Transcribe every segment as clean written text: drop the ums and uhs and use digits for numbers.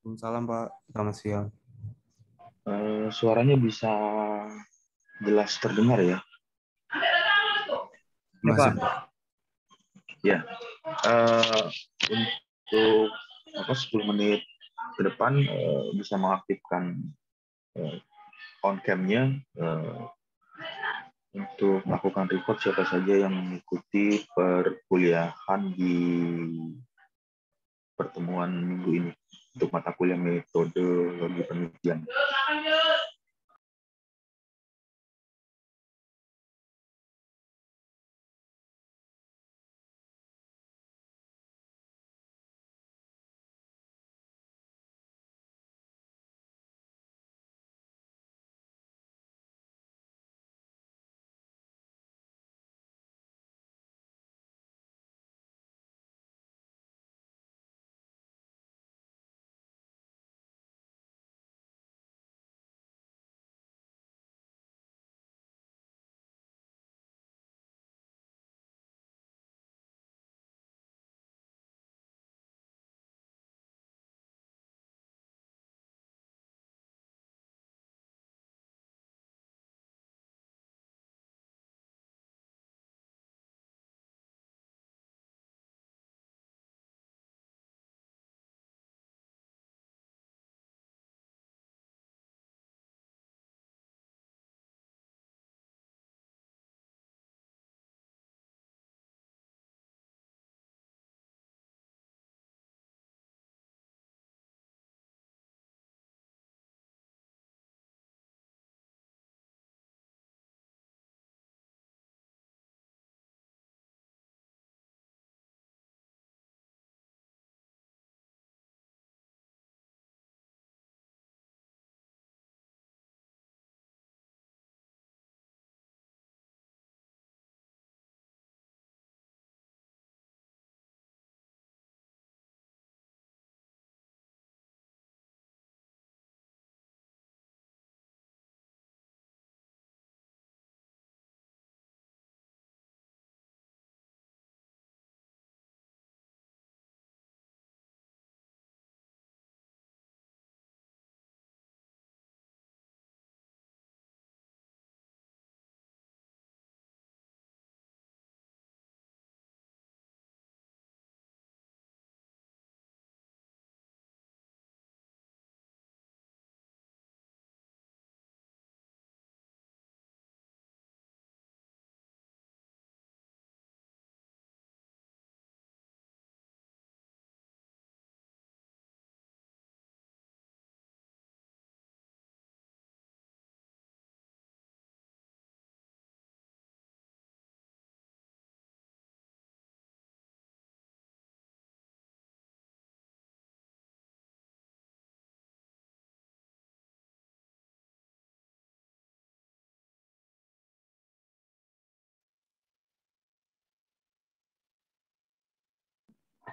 Salam Pak, selamat siang. Suaranya bisa jelas terdengar ya? Ya Masih Pak, Pak. ya. Untuk 10 menit ke depan bisa mengaktifkan uh, on cam-nya untuk melakukan record siapa saja yang mengikuti perkuliahan di pertemuan minggu ini untuk mata kuliah metodologi penelitian.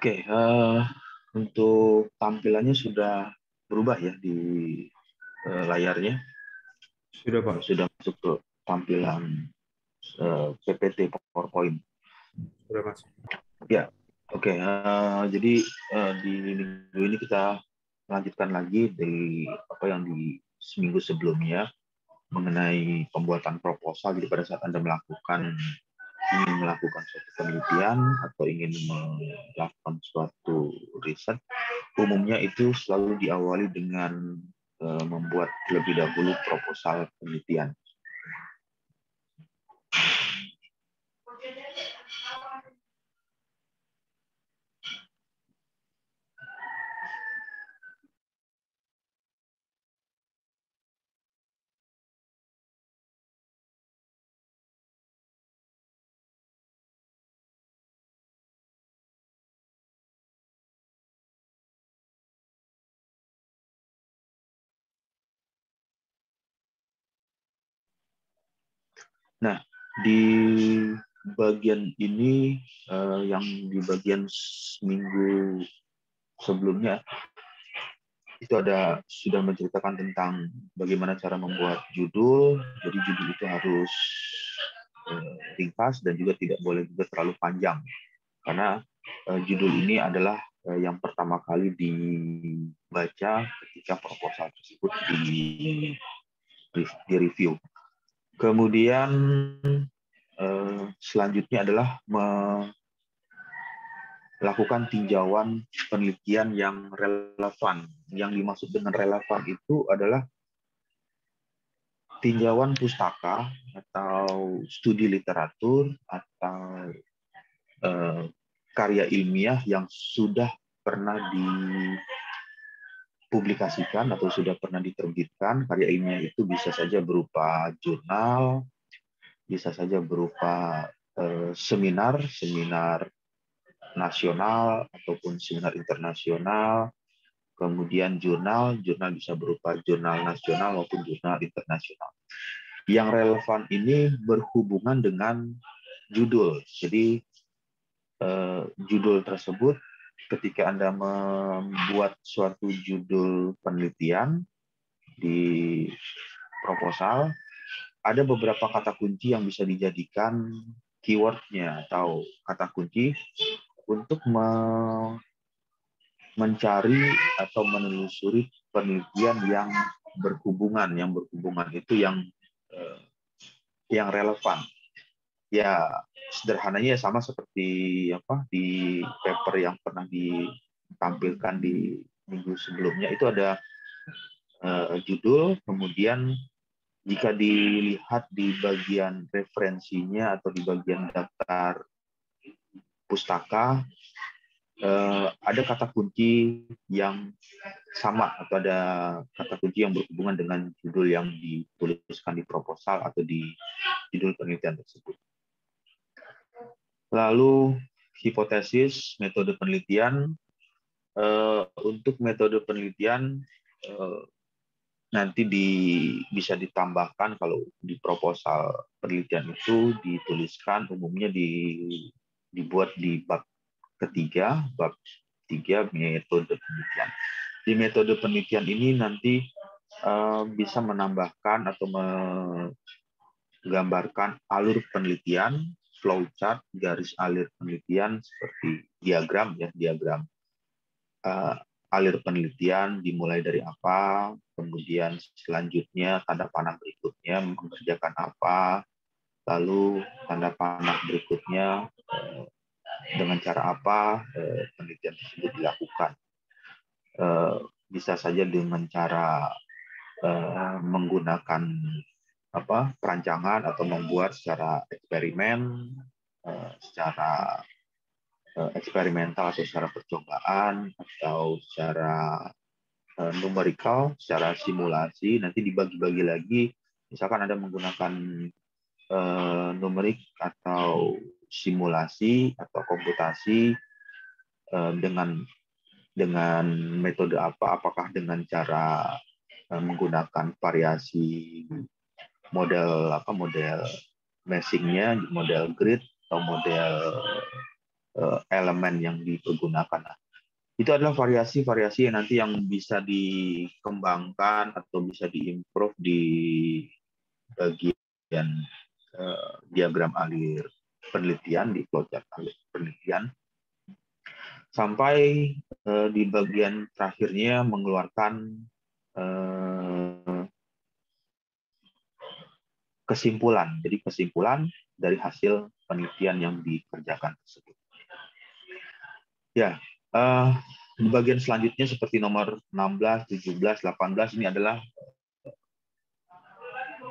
Oke, untuk tampilannya sudah berubah ya di layarnya. Sudah Pak. Sudah masuk ke tampilan PPT PowerPoint. Sudah Mas. Ya, oke. Jadi di minggu ini kita melanjutkan lagi dari apa yang di seminggu sebelumnya mengenai pembuatan proposal. Jadi pada saat Anda ingin melakukan suatu penelitian atau ingin melakukan suatu riset, umumnya itu selalu diawali dengan membuat terlebih dahulu proposal penelitian. Nah, di bagian ini yang di bagian minggu sebelumnya itu sudah menceritakan tentang bagaimana cara membuat judul. Jadi judul itu harus ringkas dan juga tidak boleh juga terlalu panjang. Karena judul ini adalah yang pertama kali dibaca ketika proposal tersebut di review. Kemudian selanjutnya adalah melakukan tinjauan penelitian yang relevan. Yang dimaksud dengan relevan itu adalah tinjauan pustaka atau studi literatur atau karya ilmiah yang sudah pernah dipublikasikan atau sudah pernah diterbitkan. Karya ilmiah itu bisa saja berupa jurnal, bisa saja berupa seminar nasional ataupun seminar internasional. Kemudian jurnal bisa berupa jurnal nasional maupun jurnal internasional. Yang relevan ini berhubungan dengan judul. Jadi judul tersebut ketika Anda membuat suatu judul penelitian di proposal, ada beberapa kata kunci yang bisa dijadikan keyword-nya atau kata kunci untuk mencari atau menelusuri penelitian yang berhubungan itu yang relevan. Ya, sederhananya sama seperti di paper yang pernah ditampilkan di minggu sebelumnya, itu ada judul, kemudian jika dilihat di bagian referensinya atau di bagian daftar pustaka, ada kata kunci yang sama atau ada kata kunci yang berhubungan dengan judul yang dituliskan di proposal atau di judul penelitian tersebut. Lalu hipotesis, metode penelitian. Untuk metode penelitian nanti bisa ditambahkan kalau di proposal penelitian itu dituliskan umumnya dibuat di bab ketiga, metode penelitian. Di metode penelitian ini nanti bisa menambahkan atau menggambarkan alur penelitian, flowchart, garis alir penelitian seperti diagram alir penelitian dimulai dari apa, kemudian selanjutnya tanda panah berikutnya mengerjakan apa, lalu tanda panah berikutnya dengan cara apa penelitian tersebut dilakukan. Bisa saja dengan cara menggunakan perancangan atau membuat secara eksperimen, secara eksperimental atau secara percobaan, atau secara numerikal, secara simulasi. Nanti dibagi-bagi lagi, misalkan Anda menggunakan numerik atau simulasi atau komputasi dengan metode apa, apakah dengan cara menggunakan variasi model matching-nya, model grid atau model elemen yang dipergunakan. Itu adalah variasi-variasi yang nanti yang bisa dikembangkan atau bisa diimprove di bagian diagram alir penelitian, di flowchart alir penelitian, sampai di bagian terakhirnya mengeluarkan kesimpulan. Jadi kesimpulan dari hasil penelitian yang dikerjakan tersebut. Ya, di bagian selanjutnya seperti nomor 16, 17, 18 ini adalah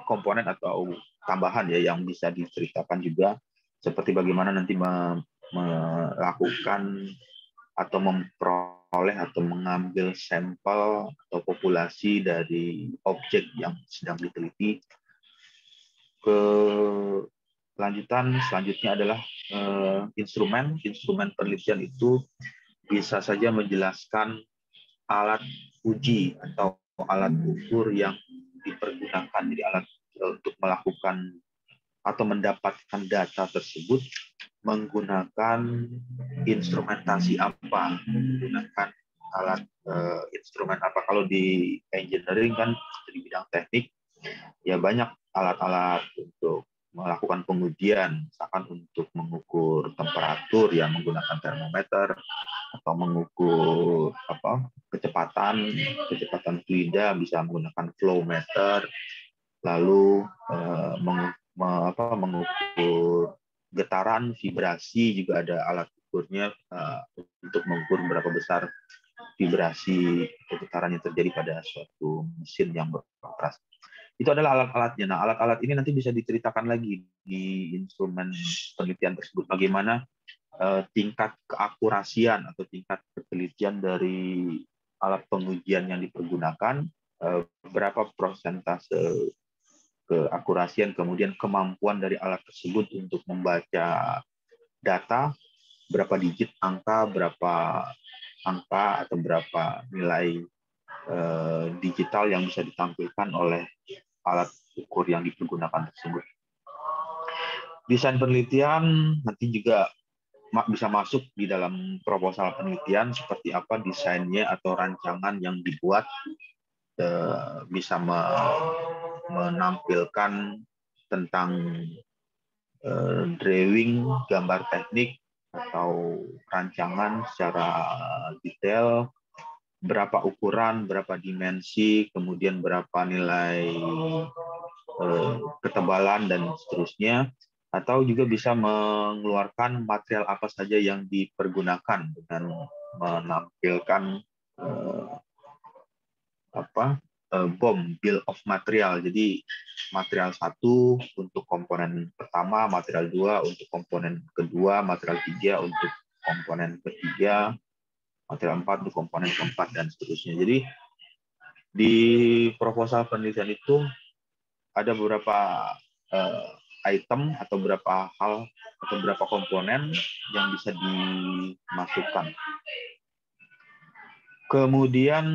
komponen atau tambahan ya yang bisa diceritakan juga, seperti bagaimana nanti melakukan atau memperoleh atau mengambil sampel atau populasi dari objek yang sedang diteliti. Selanjutnya adalah instrumen penelitian itu bisa saja menjelaskan alat uji atau alat ukur yang dipergunakan, jadi alat untuk melakukan atau mendapatkan data tersebut menggunakan instrumentasi apa, menggunakan alat instrumen apa. Kalau di engineering kan di bidang teknik ya banyak alat-alat untuk melakukan pengujian, misalkan untuk mengukur temperatur temperatur ya menggunakan termometer, atau mengukur kecepatan fluida bisa menggunakan flow meter, lalu mengukur getaran, vibrasi juga ada alat ukurnya untuk mengukur berapa besar vibrasi atau getaran yang terjadi pada suatu mesin yang beroperasi. Itu adalah alat-alatnya. Nah, alat-alat ini nanti bisa diceritakan lagi di instrumen penelitian tersebut. Bagaimana tingkat keakurasian atau tingkat ketelitian dari alat pengujian yang dipergunakan, berapa persentase keakurasian, kemudian kemampuan dari alat tersebut untuk membaca data, berapa digit angka, berapa angka atau berapa nilai digital yang bisa ditampilkan oleh alat ukur yang dipergunakan tersebut. Desain penelitian nanti juga bisa masuk di dalam proposal penelitian, seperti apa desainnya atau rancangan yang dibuat, bisa menampilkan tentang drawing, gambar teknik atau rancangan secara detail, berapa ukuran, berapa dimensi, kemudian berapa nilai ketebalan dan seterusnya, atau juga bisa mengeluarkan material apa saja yang dipergunakan dengan menampilkan BOM, Bill of Material. Jadi material 1 untuk komponen pertama, material 2 untuk komponen kedua, material 3 untuk komponen ketiga, material 4 untuk komponen keempat, dan seterusnya. Jadi di proposal penelitian itu ada beberapa item atau beberapa hal atau beberapa komponen yang bisa dimasukkan. Kemudian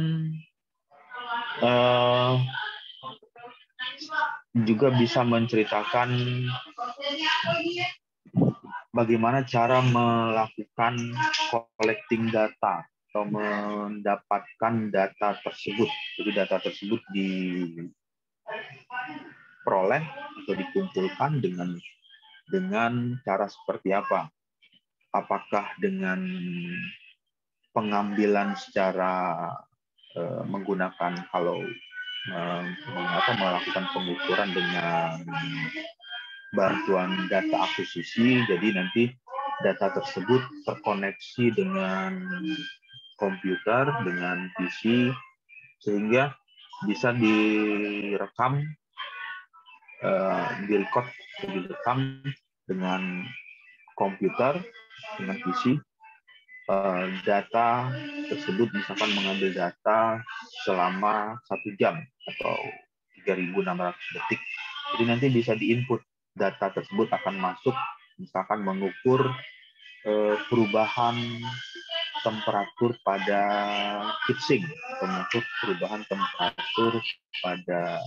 juga bisa menceritakan bagaimana cara melakukan collecting data atau mendapatkan data tersebut. Jadi data tersebut diperoleh atau dikumpulkan dengan cara seperti apa? Apakah dengan pengambilan secara menggunakan melakukan pengukuran dengan bantuan data akuisisi, jadi nanti data tersebut terkoneksi dengan komputer, dengan PC, sehingga bisa direkam dengan komputer, dengan PC. Data tersebut misalkan mengambil data selama 1 jam atau 3.600 detik. Jadi nanti bisa diinput, data tersebut akan masuk, misalkan mengukur perubahan temperatur pada heatsink, atau mengukur perubahan temperatur pada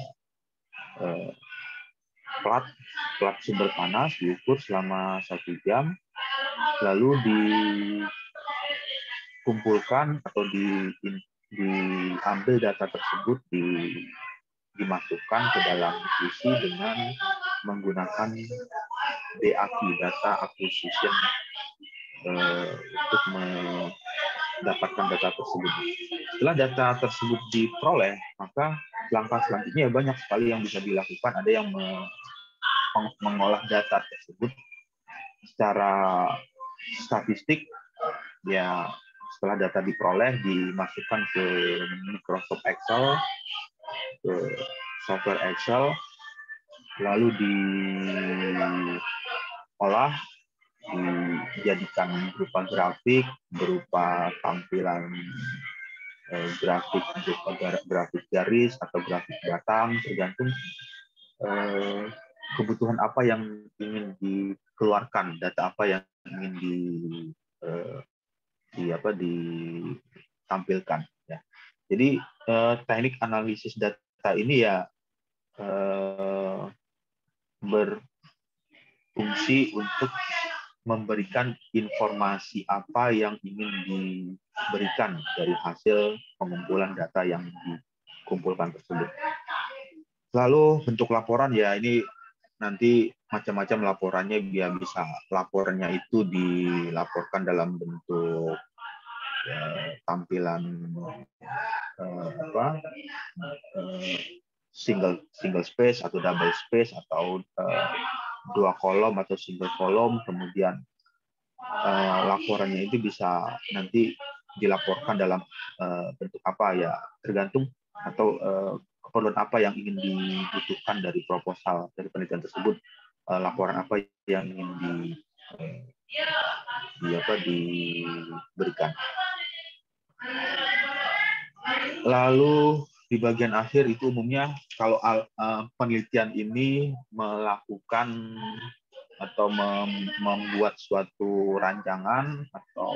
plat sumber panas, diukur selama 1 jam, lalu dikumpulkan atau diambil data tersebut, dimasukkan ke dalam PC dengan menggunakan DAQ, Data Acquisition, untuk mendapatkan data tersebut. Setelah data tersebut diperoleh, maka langkah selanjutnya banyak sekali yang bisa dilakukan. Ada yang mengolah data tersebut secara statistik, ya. Setelah data diperoleh, dimasukkan ke Microsoft Excel, ke software Excel, lalu diolah, dijadikan berupa grafik, berupa tampilan grafik garis atau grafik batang, tergantung kebutuhan apa yang ingin dikeluarkan, data apa yang ingin ditampilkan. Ya. Jadi teknik analisis data ini ya berfungsi untuk memberikan informasi apa yang ingin diberikan dari hasil pengumpulan data yang dikumpulkan tersebut. Lalu bentuk laporan, ya ini nanti macam-macam laporannya, dia bisa laporannya itu dilaporkan dalam bentuk tampilan single space atau double space atau dua kolom atau single kolom, kemudian laporannya itu bisa nanti dilaporkan dalam bentuk apa ya, tergantung atau keperluan apa yang ingin dibutuhkan dari proposal dari penelitian tersebut, laporan apa yang ingin diberikan. Lalu di bagian akhir itu umumnya kalau penelitian ini melakukan atau membuat suatu rancangan atau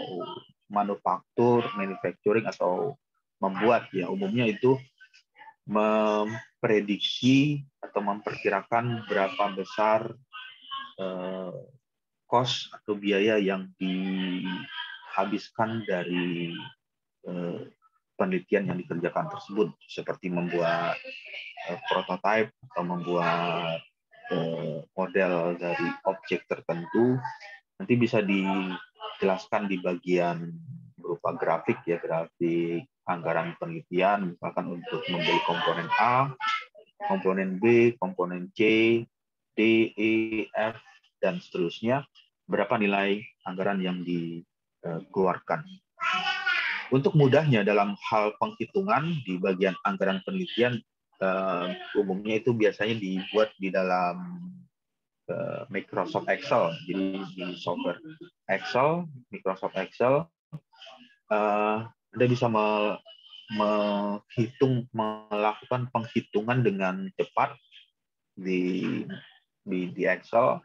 manufacturing atau membuat, ya umumnya itu memprediksi atau memperkirakan berapa besar cost atau biaya yang dihabiskan dari penelitian yang dikerjakan tersebut, seperti membuat prototipe atau membuat model dari objek tertentu. Nanti bisa dijelaskan di bagian berupa grafik, ya, grafik anggaran penelitian, misalkan untuk membeli komponen A, komponen B, komponen C, D, E, F, dan seterusnya, berapa nilai anggaran yang dikeluarkan. Untuk mudahnya dalam hal penghitungan di bagian anggaran penelitian, umumnya itu biasanya dibuat di dalam Microsoft Excel. Jadi di software Excel, Microsoft Excel, Anda bisa melakukan penghitungan dengan cepat di Excel,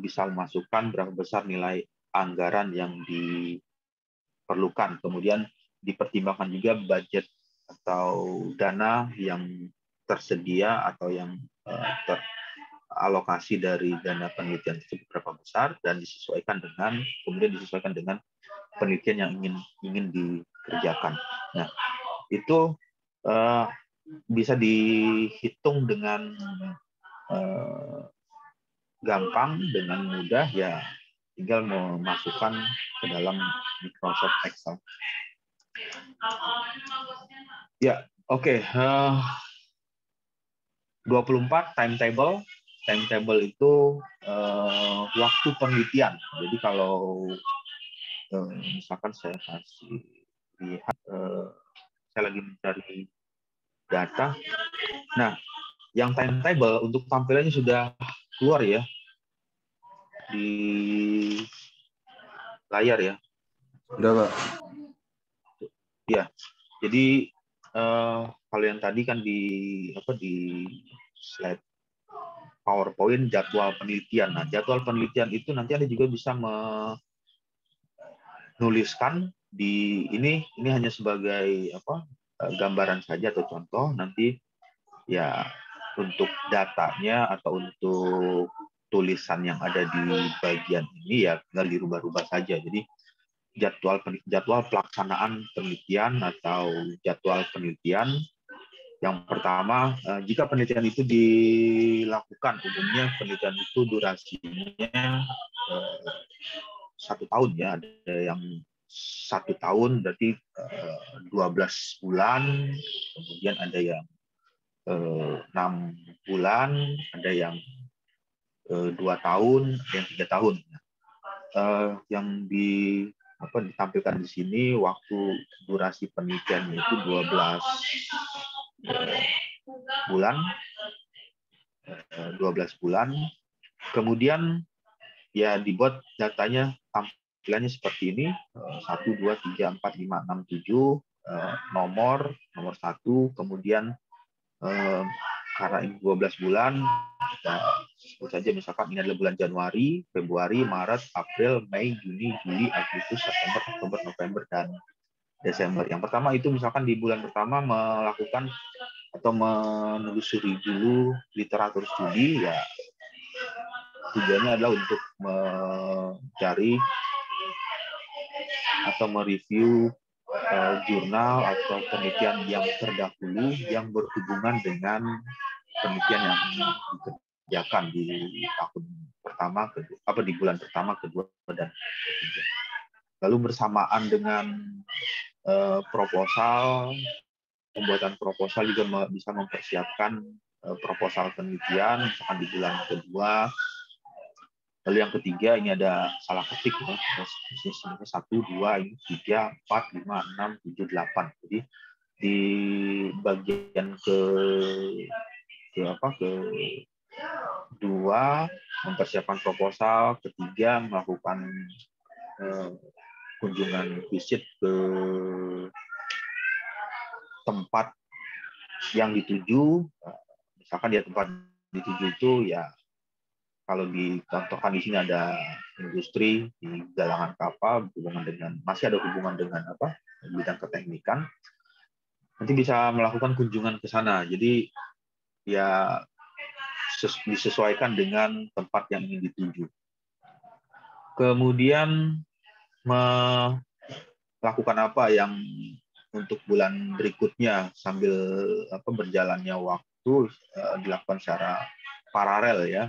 bisa memasukkan berapa besar nilai anggaran yang diperlukan. Kemudian dipertimbangkan juga budget atau dana yang tersedia atau yang alokasi dari dana penelitian tersebut berapa besar, dan kemudian disesuaikan dengan penelitian yang ingin dikerjakan. Nah, itu bisa dihitung dengan gampang, dengan mudah, ya tinggal memasukkan ke dalam Microsoft Excel. Ya, oke. 24 timetable. Timetable itu waktu penelitian. Jadi kalau misalkan saya kasih lihat, saya lagi mencari data. Nah, yang timetable untuk tampilannya sudah keluar ya di layar ya. Udah, Pak. Ya, jadi kalau yang tadi kan di slide PowerPoint jadwal penelitian. Nah, jadwal penelitian itu nanti Anda juga bisa menuliskan di ini hanya sebagai gambaran saja atau contoh. Nanti ya untuk datanya atau untuk tulisan yang ada di bagian ini ya tinggal dirubah-rubah saja. Jadi jadwal pelaksanaan penelitian atau jadwal penelitian yang pertama, jika penelitian itu dilakukan, umumnya penelitian itu durasinya 1 tahun ya. Ada yang 1 tahun berarti 12 bulan, kemudian ada yang 6 bulan, ada yang 2 tahun, ada yang 3 tahun. Yang ditampilkan di sini waktu durasi penelitian itu 12 bulan. Kemudian ya dibuat datanya, tampilannya seperti ini, 1, 2, 3, 4, 5, 6, 7, nomor 1, kemudian karena ini 12 bulan, kita sebut saja misalkan ini adalah bulan Januari, Februari, Maret, April, Mei, Juni, Juli, Agustus, September, Oktober, November, dan Desember. Yang pertama itu misalkan di bulan pertama melakukan atau menelusuri dulu literatur studi, ya tujuannya adalah untuk mencari atau mereview jurnal atau penelitian yang terdahulu yang berhubungan dengan penelitian yang dikerjakan. dikerjakan di tahun pertama, kedua, di bulan pertama, kedua, dan ketiga. Lalu bersamaan dengan proposal, pembuatan proposal juga bisa mempersiapkan proposal penelitian, misalkan di bulan kedua. Lalu yang ketiga ini ada salah ketik ya, sebenarnya 1, 2, 3, 4, 5, 6, 7, 8. Jadi di bagian kedua mempersiapkan proposal, ketiga melakukan kunjungan visit ke tempat yang dituju. Misalkan di tempat dituju itu ya, kalau dicontohkan di sini ada industri di galangan kapal, masih ada hubungan dengan bidang keteknikan, nanti bisa melakukan kunjungan ke sana. Jadi ya disesuaikan dengan tempat yang ingin dituju. Kemudian melakukan apa yang untuk bulan berikutnya sambil berjalannya waktu dilakukan secara paralel ya.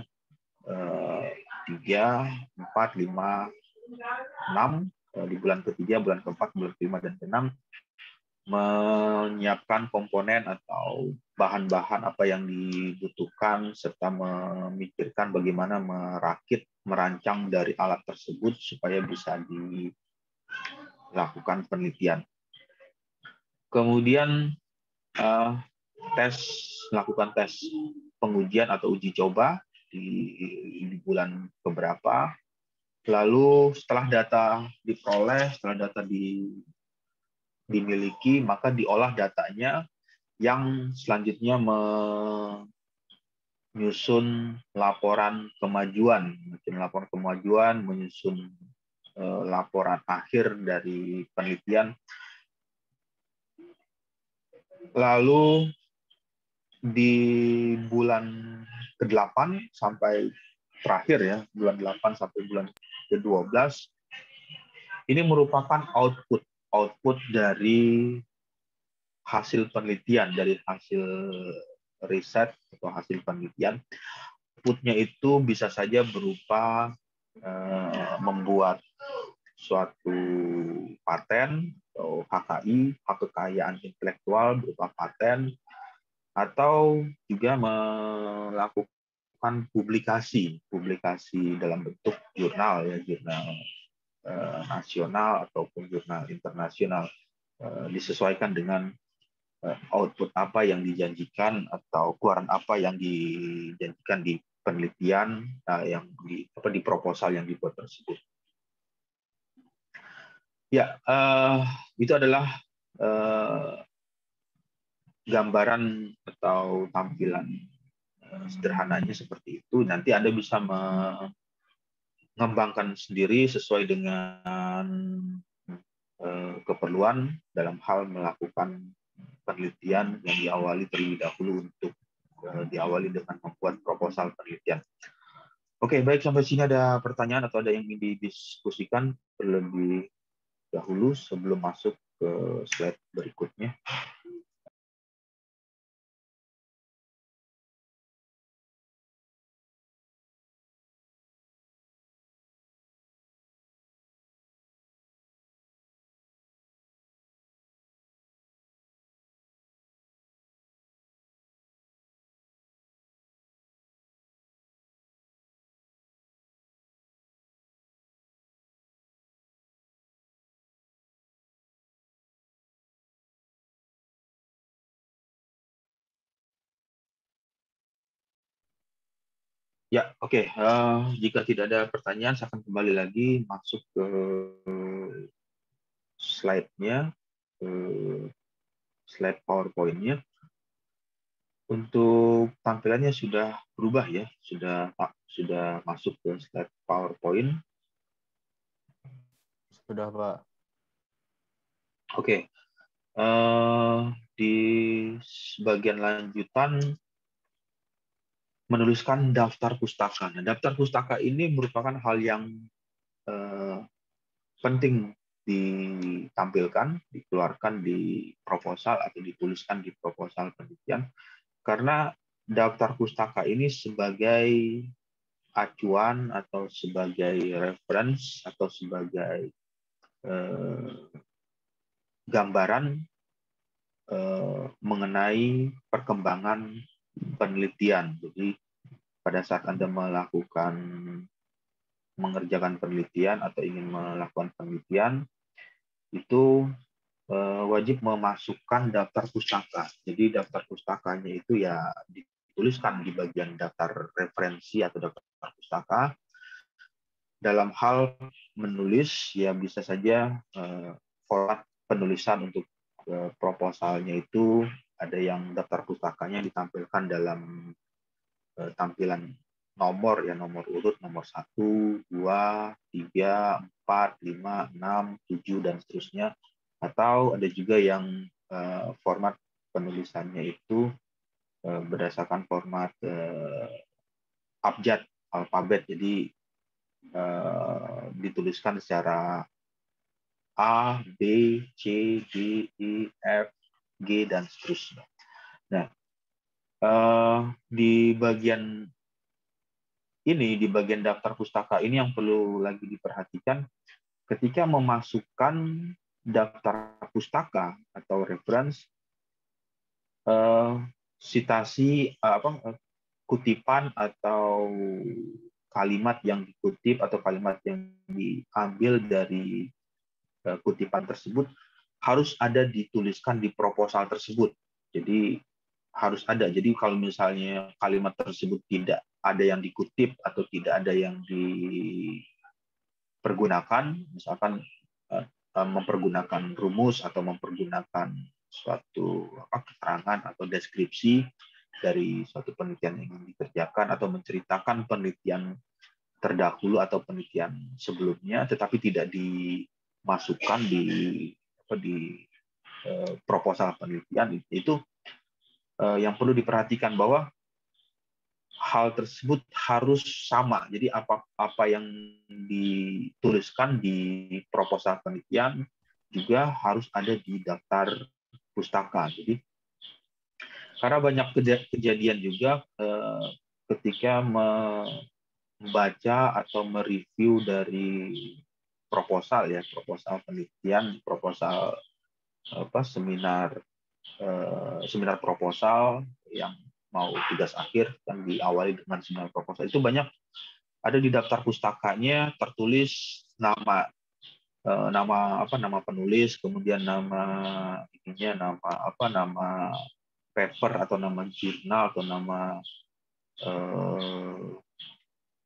3, 4, 5, 6 di bulan ketiga, bulan keempat, bulan kelima, dan keenam menyiapkan komponen atau bahan-bahan apa yang dibutuhkan serta memikirkan bagaimana merancang dari alat tersebut supaya bisa dilakukan penelitian. Kemudian melakukan tes pengujian atau uji coba di bulan keberapa. Lalu setelah data diperoleh, setelah data dimiliki, maka diolah datanya yang selanjutnya menyusun laporan kemajuan, menyusun laporan akhir dari penelitian. Lalu di bulan ke-8 sampai terakhir ya, bulan 8 sampai bulan ke-12, ini merupakan output dari hasil penelitian, dari hasil riset atau hasil penelitian. Outputnya itu bisa saja berupa membuat suatu paten atau HKI, hak kekayaan intelektual berupa paten, atau juga melakukan publikasi dalam bentuk jurnal ya, jurnal nasional ataupun jurnal internasional, disesuaikan dengan output apa yang dijanjikan atau keluaran apa yang dijanjikan di penelitian yang di proposal yang dibuat tersebut. Ya, itu adalah gambaran atau tampilan sederhananya seperti itu. Nanti Anda bisa mengembangkan sendiri sesuai dengan keperluan dalam hal melakukan penelitian yang diawali terlebih dahulu untuk diawali dengan membuat proposal penelitian. Oke, baik, sampai sini ada pertanyaan atau ada yang ingin didiskusikan terlebih dahulu sebelum masuk ke slide berikutnya. Ya, oke. Jika tidak ada pertanyaan, saya akan kembali lagi masuk ke slide-nya, slide PowerPoint-nya. Untuk tampilannya sudah berubah ya, sudah masuk ke slide PowerPoint. Sudah, Pak. Oke. Di bagian lanjutan menuliskan daftar pustaka. Nah, daftar pustaka ini merupakan hal yang penting ditampilkan, dikeluarkan di proposal atau dituliskan di proposal penelitian, karena daftar pustaka ini sebagai acuan atau sebagai reference atau sebagai gambaran mengenai perkembangan penelitian. Jadi pada saat Anda mengerjakan penelitian atau ingin melakukan penelitian, itu wajib memasukkan daftar pustaka. Jadi daftar pustakanya itu ya dituliskan di bagian daftar referensi atau daftar pustaka. Dalam hal menulis, ya bisa saja format penulisan untuk proposalnya itu ada yang daftar pustakanya ditampilkan dalam tampilan nomor, ya nomor urut, nomor 1, 2, 3, 4, 5, 6, 7, dan seterusnya. Atau ada juga yang format penulisannya itu berdasarkan format abjad, alfabet. Jadi dituliskan secara A, B, C, D, E, F, G, dan seterusnya. Nah, di bagian ini, di bagian daftar pustaka ini yang perlu lagi diperhatikan ketika memasukkan daftar pustaka atau reference, sitasi kutipan atau kalimat yang dikutip atau kalimat yang diambil dari kutipan tersebut harus ada dituliskan di proposal tersebut. Jadi harus ada. Jadi kalau misalnya kalimat tersebut tidak ada yang dikutip atau tidak ada yang dipergunakan, misalkan mempergunakan rumus atau mempergunakan suatu keterangan atau deskripsi dari suatu penelitian yang ingin dikerjakan atau menceritakan penelitian terdahulu atau penelitian sebelumnya, tetapi tidak dimasukkan di proposal penelitian, itu yang perlu diperhatikan bahwa hal tersebut harus sama. Jadi apa yang dituliskan di proposal penelitian juga harus ada di daftar pustaka. Jadi karena banyak kejadian juga ketika membaca atau mereview dari proposal, ya, proposal penelitian, proposal seminar proposal yang mau tugas akhir yang diawali dengan seminar proposal, itu banyak ada di daftar pustakanya tertulis nama penulis, kemudian nama paper atau nama jurnal atau nama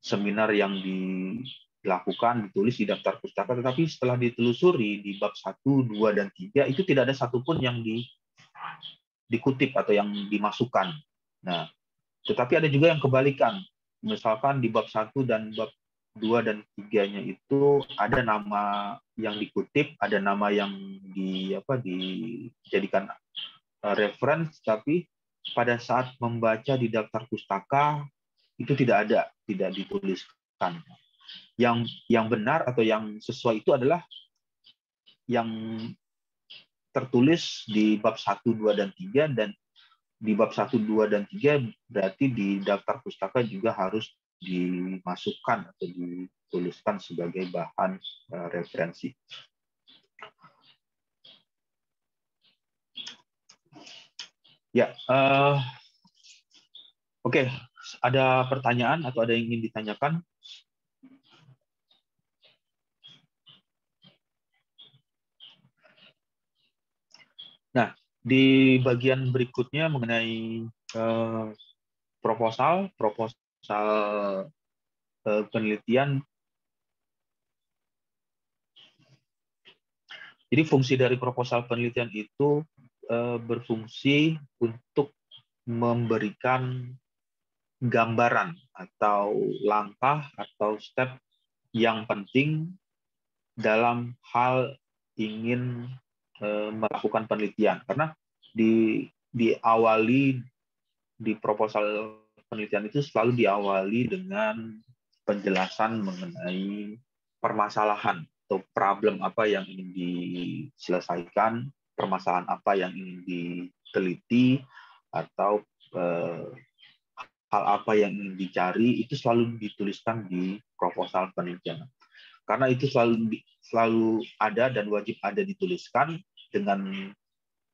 seminar yang dilakukan, ditulis di daftar pustaka, tetapi setelah ditelusuri di bab 1, 2, dan 3 itu tidak ada satupun yang dikutip atau yang dimasukkan. Nah, tetapi ada juga yang kebalikan. Misalkan di bab 1 dan bab 2 dan 3-nya itu ada nama yang dikutip, ada nama yang dijadikan reference, tapi pada saat membaca di daftar pustaka itu tidak dituliskan. Yang benar atau yang sesuai itu adalah yang tertulis di bab 1, 2, dan 3, dan di bab 1, 2, dan 3 berarti di daftar pustaka juga harus dimasukkan atau dituliskan sebagai bahan referensi. Ya, oke. Ada pertanyaan atau ada yang ingin ditanyakan? Nah, di bagian berikutnya mengenai proposal penelitian. Jadi fungsi dari proposal penelitian itu berfungsi untuk memberikan gambaran atau langkah atau step yang penting dalam hal ingin melakukan penelitian. Karena diawali di proposal penelitian itu selalu diawali dengan penjelasan mengenai permasalahan atau problem apa yang ingin diselesaikan, permasalahan apa yang ingin diteliti, atau hal apa yang ingin dicari itu selalu dituliskan di proposal penelitian. Karena itu selalu ada dan wajib ada dituliskan dengan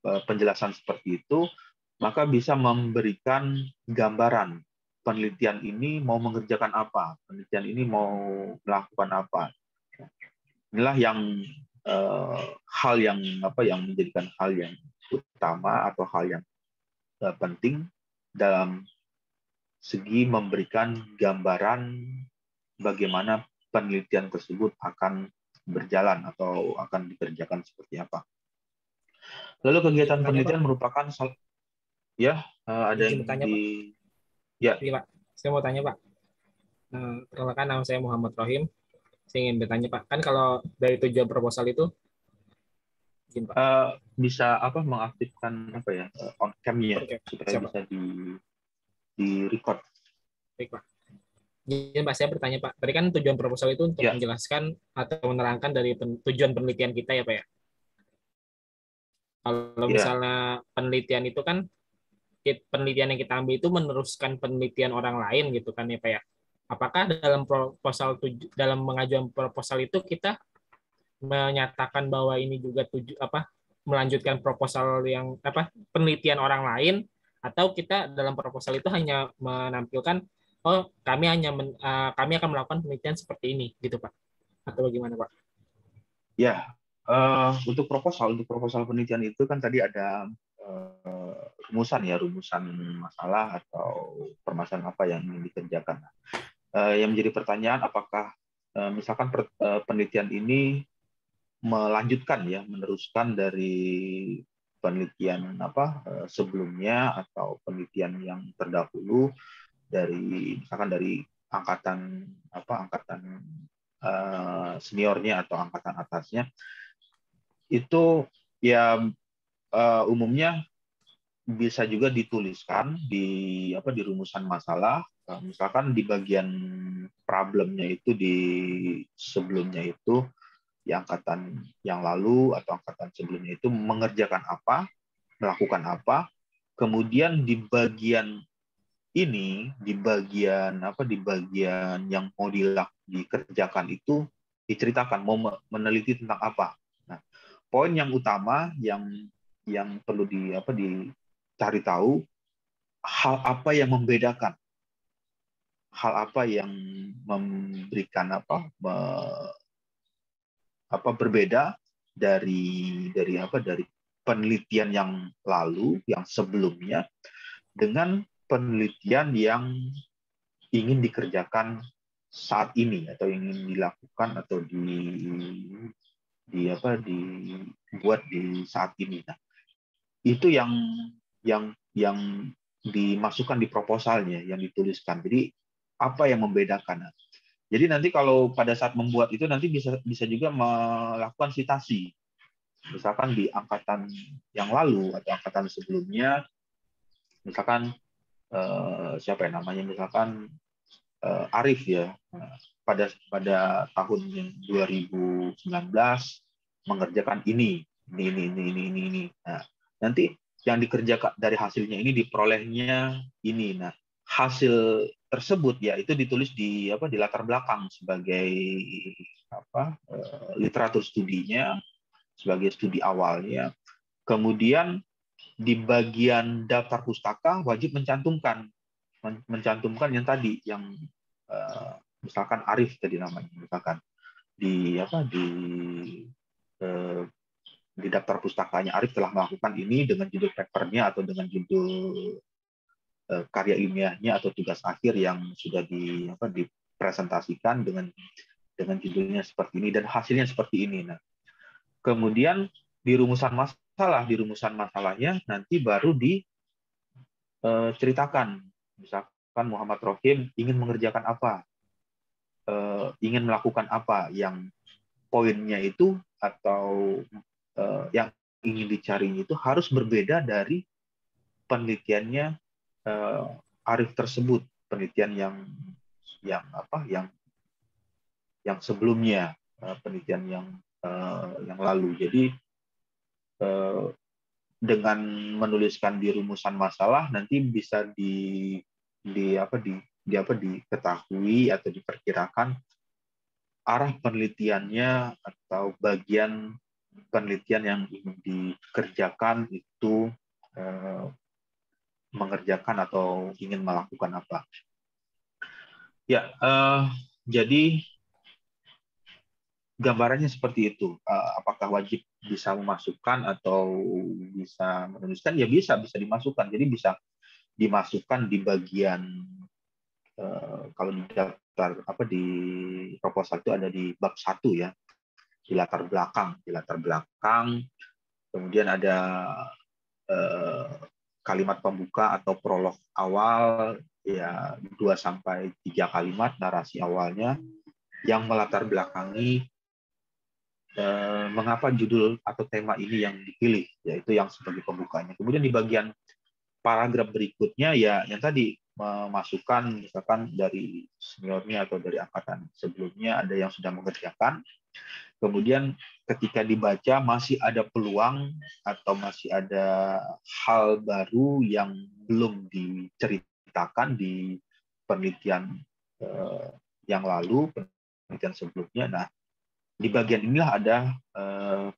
penjelasan seperti itu, maka bisa memberikan gambaran penelitian ini mau mengerjakan apa, penelitian ini mau melakukan apa. Inilah yang hal yang menjadikan hal yang utama atau hal yang penting dalam segi memberikan gambaran bagaimana penelitian tersebut akan berjalan atau akan dikerjakan seperti apa. Lalu kegiatan penelitian merupakan ada yang bertanya, di Pak. Ya. Iya, Pak. Saya mau tanya, Pak. Perkenalkan, nama saya Muhammad Rohim. Saya ingin bertanya, Pak. Kan kalau dari tujuan proposal itu, Pak. Bisa mengaktifkan on cam-nya supaya bisa di record. Baik, Pak. Jadi, Pak, saya bertanya, Pak. Tadi kan tujuan proposal itu untuk menjelaskan atau menerangkan dari tujuan penelitian kita, ya, Pak, ya? Kalau misalnya penelitian itu kan, penelitian yang kita ambil itu meneruskan penelitian orang lain, gitu kan, ya, Pak, ya? Apakah dalam dalam mengajukan proposal itu kita menyatakan bahwa ini juga melanjutkan proposal yang penelitian orang lain, atau kita dalam proposal itu hanya menampilkan kami akan melakukan penelitian seperti ini, gitu, Pak? Atau bagaimana, Pak? Ya, untuk proposal penelitian itu kan tadi ada rumusan masalah atau permasalahan apa yang ingin dikerjakan. Yang menjadi pertanyaan, apakah misalkan penelitian ini meneruskan dari penelitian sebelumnya atau penelitian yang terdahulu misalkan dari angkatan seniornya atau angkatan atasnya, itu ya umumnya bisa juga dituliskan di rumusan masalah. Misalkan di bagian problemnya itu di sebelumnya itu di angkatan yang lalu atau angkatan sebelumnya itu mengerjakan apa, melakukan apa, kemudian di bagian ini, di bagian yang mau dikerjakan itu diceritakan mau meneliti tentang apa. Nah, poin yang utama yang perlu dicari tahu, hal apa yang membedakan, hal apa yang memberikan berbeda dari penelitian yang lalu, yang sebelumnya, dengan penelitian yang ingin dikerjakan saat ini atau ingin dilakukan atau dibuat di saat ini. Nah, itu yang dimasukkan di proposalnya, yang dituliskan. Jadi apa yang membedakan? Jadi nanti kalau pada saat membuat itu nanti bisa juga melakukan sitasi. Misalkan di angkatan yang lalu atau angkatan sebelumnya, misalkan siapa yang namanya, misalkan Arif ya, pada tahun 2019 mengerjakan ini. Nah, nanti yang dikerjakan dari hasilnya ini diperolehnya ini. Nah, hasil tersebut ya itu ditulis di latar belakang sebagai literatur studinya, sebagai studi awalnya. Kemudian di bagian daftar pustaka wajib mencantumkan yang tadi, yang misalkan Arif tadi namanya, misalkan di daftar pustakanya Arif telah melakukan ini dengan judul papernya atau dengan judul karya ilmiahnya atau tugas akhir yang sudah dipresentasikan dengan judulnya seperti ini dan hasilnya seperti ini. Nah, kemudian di rumusan masalahnya nanti baru diceritakan, misalkan Muhammad Rohim ingin mengerjakan apa, ingin melakukan apa, yang poinnya itu atau yang ingin dicari itu harus berbeda dari penelitiannya Arif tersebut, penelitian yang sebelumnya, penelitian yang lalu. Jadi dengan menuliskan di rumusan masalah nanti bisa diketahui atau diperkirakan arah penelitiannya atau bagian penelitian yang ingin dikerjakan itu mengerjakan atau ingin melakukan apa. Ya, jadi gambarannya seperti itu. Apakah wajib bisa memasukkan atau bisa menuliskan? Ya bisa dimasukkan. Jadi bisa dimasukkan di bagian kalau di daftar di proposal itu ada di bab 1 ya, di latar belakang. Kemudian ada kalimat pembuka atau prolog awal ya 2-3 kalimat narasi awalnya yang melatar belakangi mengapa judul atau tema ini yang dipilih, yaitu yang sebagai pembukanya. Kemudian di bagian paragraf berikutnya ya yang tadi memasukkan misalkan dari seniornya atau dari angkatan sebelumnya ada yang sudah mengerjakan. Kemudian ketika dibaca masih ada peluang atau masih ada hal baru yang belum diceritakan di penelitian yang lalu, penelitian sebelumnya. Nah, di bagian inilah ada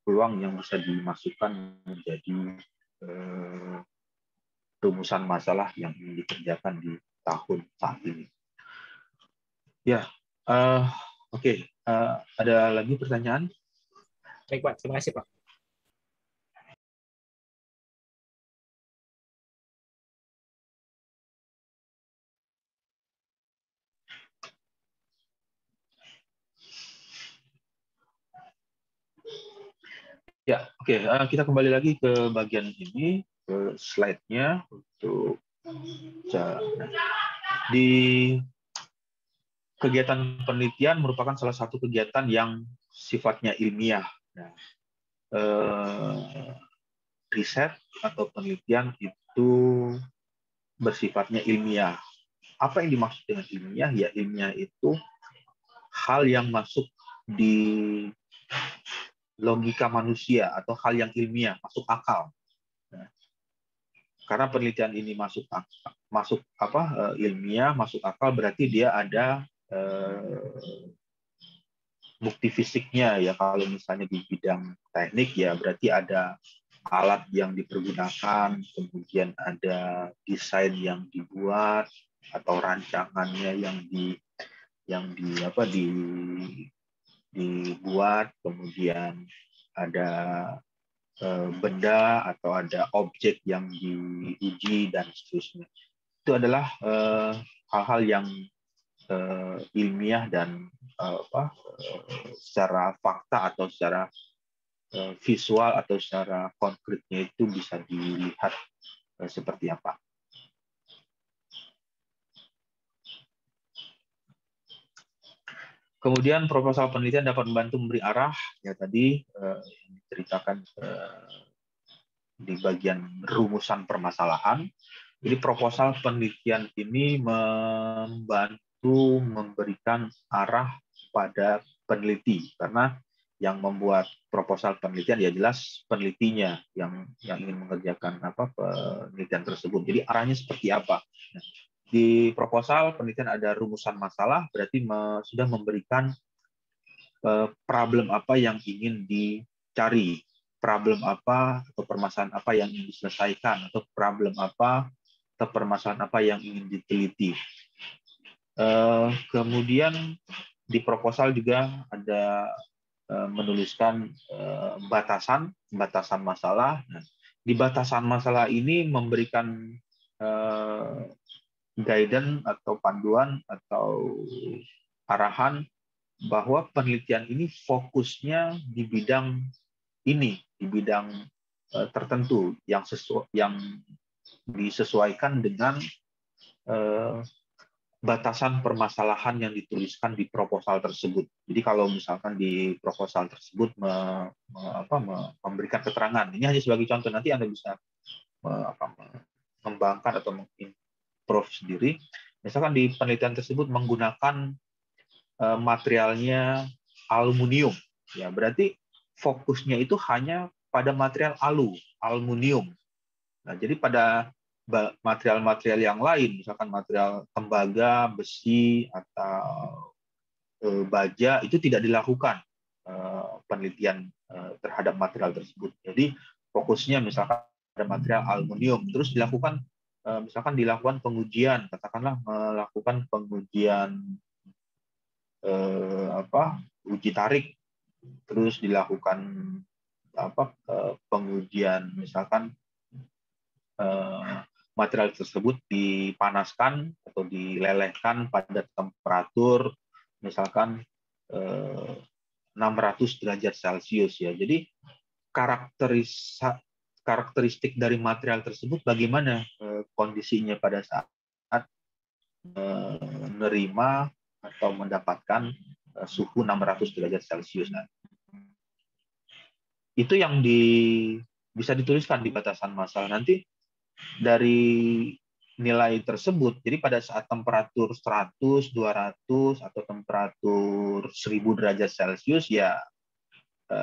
peluang yang bisa dimasukkan menjadi rumusan masalah yang ingin dikerjakan di tahun saat ini. Ya, oke. Ada lagi pertanyaan? Baik, Pak. Terima kasih, Pak. Ya, oke. Kita kembali lagi ke bagian ini, ke slide-nya untuk di kegiatan penelitian merupakan salah satu kegiatan yang sifatnya ilmiah. Nah, riset atau penelitian itu bersifatnya ilmiah. Apa yang dimaksud dengan ilmiah? Ya, ilmiah itu hal yang masuk di logika manusia atau hal yang ilmiah, masuk akal. Nah, karena penelitian ini masuk ilmiah, masuk akal, berarti dia ada bukti fisiknya ya. Kalau misalnya di bidang teknik ya berarti ada alat yang dipergunakan, kemudian ada desain yang dibuat atau rancangannya dibuat, kemudian ada benda atau ada objek yang diuji dan seterusnya. Itu adalah hal-hal yang ilmiah dan secara fakta atau secara visual atau secara konkretnya itu bisa dilihat seperti apa. Kemudian proposal penelitian dapat membantu memberi arah, ya tadi yang diceritakan di bagian rumusan permasalahan. Jadi proposal penelitian ini membantu memberikan arah pada peneliti, karena yang membuat proposal penelitian ya jelas penelitinya yang ingin mengerjakan penelitian tersebut. Jadi arahnya seperti apa? Nah, di proposal penelitian ada rumusan masalah, berarti sudah memberikan problem apa yang ingin dicari, problem apa atau permasalahan apa yang ingin diselesaikan, atau problem apa atau permasalahan apa yang ingin diteliti. Kemudian di proposal juga ada menuliskan batasan masalah. Nah, di batasan masalah ini memberikan guidance atau panduan atau arahan bahwa penelitian ini fokusnya di bidang ini, di bidang tertentu yang disesuaikan dengan batasan permasalahan yang dituliskan di proposal tersebut. Jadi kalau misalkan di proposal tersebut memberikan keterangan, ini hanya sebagai contoh, nanti Anda bisa mengembangkan atau mengimprove sendiri. Misalkan di penelitian tersebut menggunakan materialnya aluminium, ya berarti fokusnya itu hanya pada material aluminium. Nah, jadi pada material-material yang lain, misalkan material tembaga, besi, atau baja, itu tidak dilakukan penelitian terhadap material tersebut. Jadi fokusnya misalkan ada material aluminium, terus dilakukan misalkan dilakukan pengujian, katakanlah melakukan pengujian uji tarik, terus dilakukan pengujian misalkan material tersebut dipanaskan atau dilelehkan pada temperatur misalkan 600 derajat Celcius ya. Jadi karakteristik dari material tersebut bagaimana kondisinya pada saat menerima atau mendapatkan suhu 600 derajat Celcius. Nah, itu yang bisa dituliskan di batasan masalah. Nanti dari nilai tersebut, jadi pada saat temperatur 100, 200, atau temperatur 1000 derajat Celcius, ya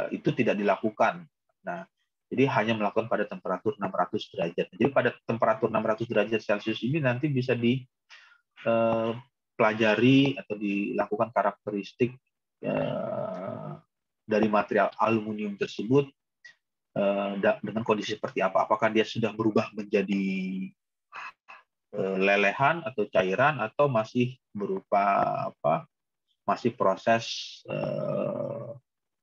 itu tidak dilakukan. Nah, jadi hanya melakukan pada temperatur 600 derajat. Jadi pada temperatur 600 derajat Celcius ini nanti bisa dipelajari atau dilakukan karakteristik dari material aluminium tersebut dengan kondisi seperti apa. Apakah dia sudah berubah menjadi lelehan atau cairan, atau masih berupa masih proses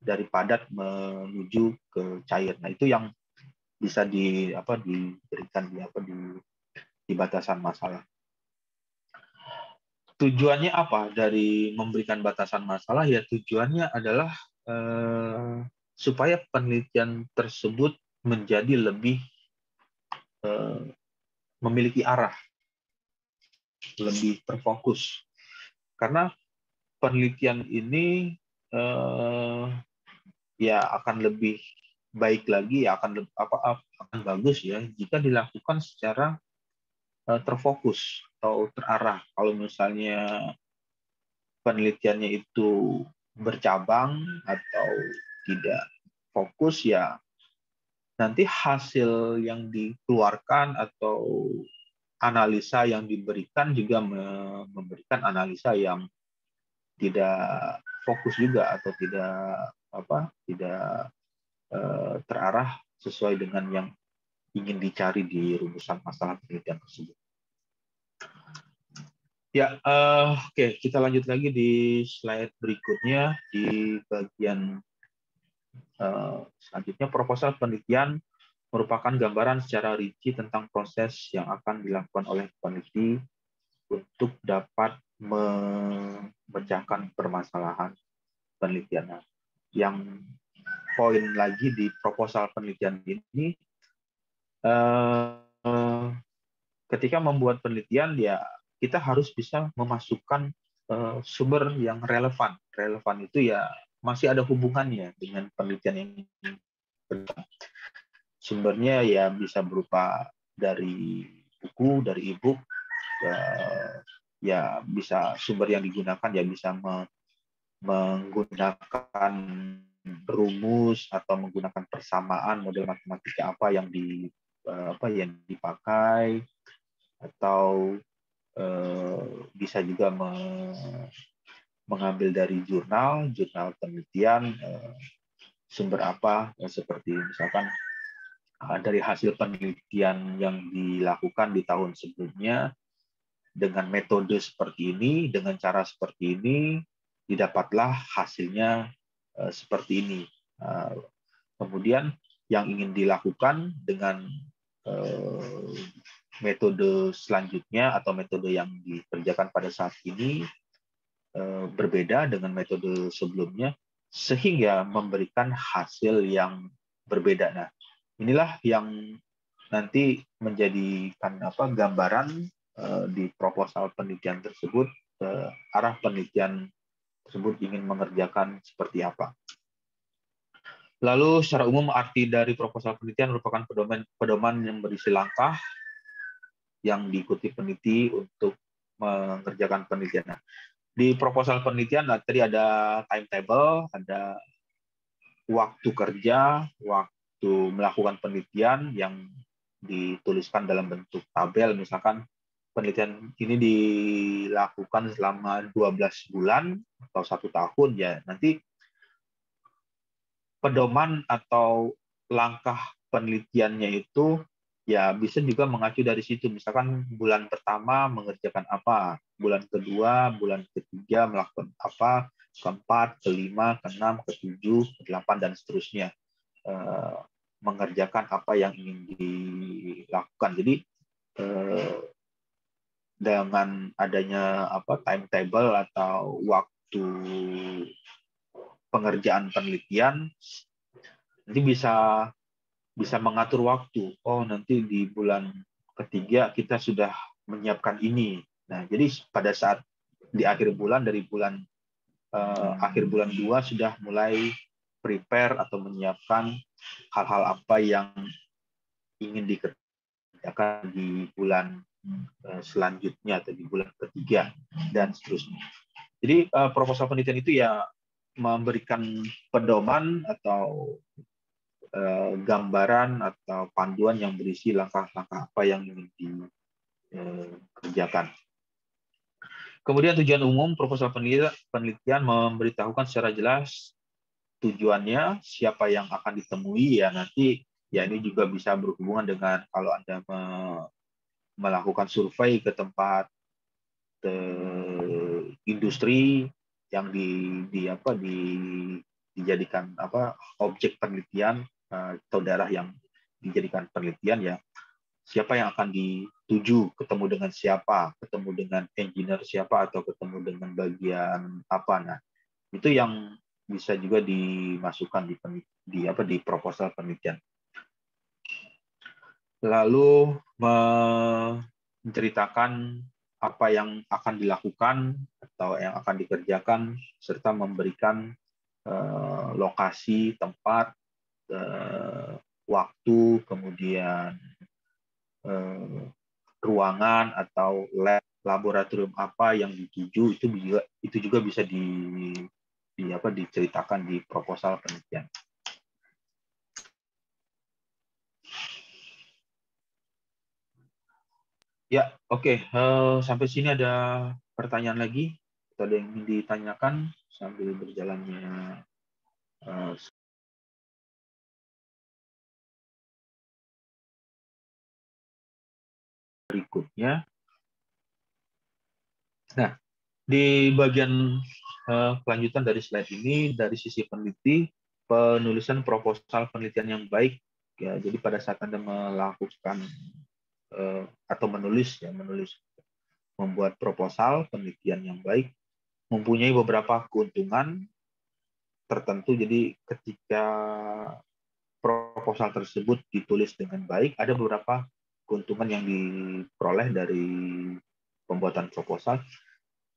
dari padat menuju ke cair. Nah, itu yang bisa diberikan di batasan masalah. Tujuannya apa dari memberikan batasan masalah? Ya, tujuannya adalah supaya penelitian tersebut menjadi lebih memiliki arah, lebih terfokus. Karena penelitian ini ya akan lebih baik lagi, ya akan bagus ya jika dilakukan secara terfokus atau terarah. Kalau misalnya penelitiannya itu bercabang atau tidak fokus, ya nanti hasil yang dikeluarkan atau analisa yang diberikan juga memberikan analisa yang tidak fokus juga, atau tidak terarah sesuai dengan yang ingin dicari di rumusan masalah penelitian tersebut. Ya, oke, kita lanjut lagi di slide berikutnya di bagian selanjutnya. Proposal penelitian merupakan gambaran secara rinci tentang proses yang akan dilakukan oleh peneliti untuk dapat memecahkan permasalahan penelitian. Yang poin lagi di proposal penelitian ini, ketika membuat penelitian, ya kita harus bisa memasukkan sumber yang relevan. Relevan itu ya masih ada hubungannya dengan penelitian yang sumbernya ya bisa berupa dari buku, dari e-book, ya bisa sumber yang digunakan ya bisa menggunakan rumus atau menggunakan persamaan model matematika apa yang dipakai, atau bisa juga mengambil dari jurnal penelitian, sumber apa, seperti misalkan dari hasil penelitian yang dilakukan di tahun sebelumnya dengan metode seperti ini, dengan cara seperti ini, didapatlah hasilnya seperti ini. Kemudian yang ingin dilakukan dengan metode selanjutnya atau metode yang dikerjakan pada saat ini berbeda dengan metode sebelumnya, sehingga memberikan hasil yang berbeda. Nah, inilah yang nanti menjadikan gambaran di proposal penelitian tersebut, arah penelitian tersebut ingin mengerjakan seperti apa. Lalu secara umum arti dari proposal penelitian merupakan pedoman yang berisi langkah yang diikuti peneliti untuk mengerjakan penelitian. Nah, di proposal penelitian tadi ada timetable, ada waktu kerja, waktu melakukan penelitian yang dituliskan dalam bentuk tabel, misalkan penelitian ini dilakukan selama 12 bulan atau 1 tahun, ya nanti pedoman atau langkah penelitiannya itu ya bisa juga mengacu dari situ. Misalkan bulan pertama mengerjakan apa, bulan kedua, bulan ketiga melakukan apa, keempat, kelima, keenam, ketujuh, kedelapan, dan seterusnya. Mengerjakan apa yang ingin dilakukan. Jadi dengan adanya timetable atau waktu pengerjaan penelitian, nanti bisa mengatur waktu. Oh, nanti di bulan ketiga kita sudah menyiapkan ini. Nah, jadi pada saat di akhir bulan, dari bulan akhir bulan 2 sudah mulai prepare atau menyiapkan hal-hal apa yang ingin dikerjakan di bulan selanjutnya atau di bulan ketiga dan seterusnya. Jadi proposal penelitian itu ya memberikan pedoman atau gambaran atau panduan yang berisi langkah-langkah apa yang ingin dikerjakan. Kemudian tujuan umum proposal penelitian memberitahukan secara jelas tujuannya, siapa yang akan ditemui, ya nanti ya ini juga bisa berhubungan dengan kalau Anda melakukan survei ke tempat industri yang dijadikan objek penelitian atau daerah yang dijadikan penelitian, ya siapa yang akan dituju, ketemu dengan siapa, ketemu dengan engineer siapa, atau ketemu dengan bagian apa. Nah, itu yang bisa juga dimasukkan di proposal penelitian. Lalu menceritakan apa yang akan dilakukan atau yang akan dikerjakan, serta memberikan lokasi, tempat, waktu, kemudian ruangan atau lab, laboratorium apa yang dituju, itu juga bisa diceritakan di proposal penelitian. Ya, oke. Sampai sini ada pertanyaan lagi? Atau ada yang ingin ditanyakan sambil berjalannya berikutnya. Nah, di bagian kelanjutan dari slide ini, dari sisi peneliti, penulisan proposal penelitian yang baik, ya. Jadi pada saat Anda melakukan atau membuat proposal penelitian yang baik, mempunyai beberapa keuntungan tertentu. Jadi ketika proposal tersebut ditulis dengan baik, ada beberapa keuntungan yang diperoleh dari pembuatan proposal.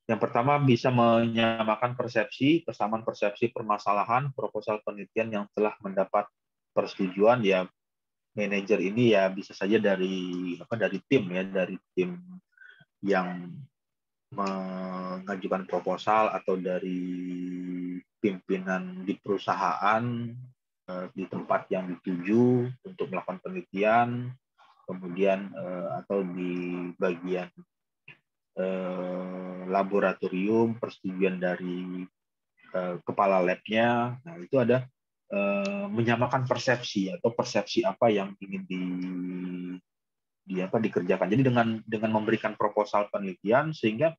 Yang pertama, bisa menyamakan kesamaan persepsi permasalahan proposal penelitian yang telah mendapat persetujuan, ya. Manajer ini ya bisa saja dari tim yang mengajukan proposal, atau dari pimpinan di perusahaan di tempat yang dituju untuk melakukan penelitian, kemudian atau di bagian laboratorium, persetujuan dari kepala labnya. Nah, itu ada menyamakan persepsi atau persepsi apa yang ingin dikerjakan. Jadi dengan memberikan proposal penelitian, sehingga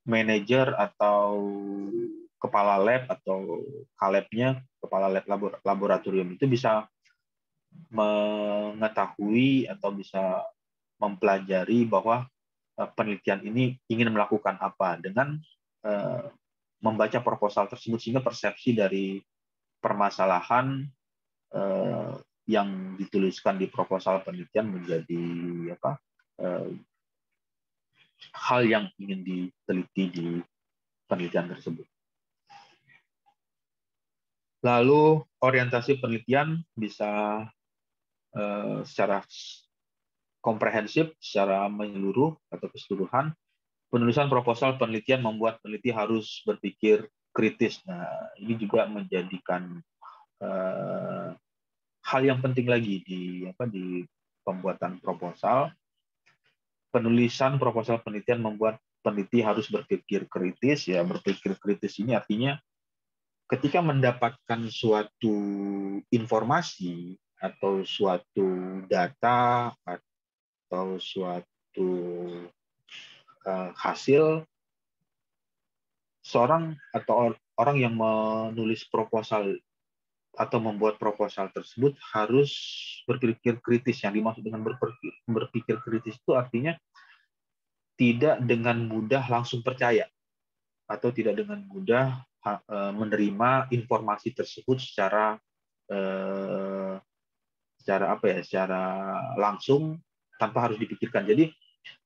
manajer atau kepala lab atau kalabnya, kepala lab laboratorium itu bisa mengetahui atau bisa mempelajari bahwa penelitian ini ingin melakukan apa dengan membaca proposal tersebut, sehingga persepsi dari permasalahan yang dituliskan di proposal penelitian menjadi hal yang ingin diteliti di penelitian tersebut. Lalu orientasi penelitian bisa secara komprehensif, secara menyeluruh atau keseluruhan. Penulisan proposal penelitian membuat peneliti harus berpikir kritis. Nah, ini juga menjadikan hal yang penting lagi di pembuatan proposal, penulisan proposal penelitian membuat peneliti harus berpikir kritis. Ya, berpikir kritis ini artinya ketika mendapatkan suatu informasi atau suatu data atau suatu hasil, seorang atau orang yang menulis proposal atau membuat proposal tersebut harus berpikir kritis. Yang dimaksud dengan berpikir kritis itu artinya tidak dengan mudah langsung percaya atau tidak dengan mudah menerima informasi tersebut secara secara langsung tanpa harus dipikirkan. Jadi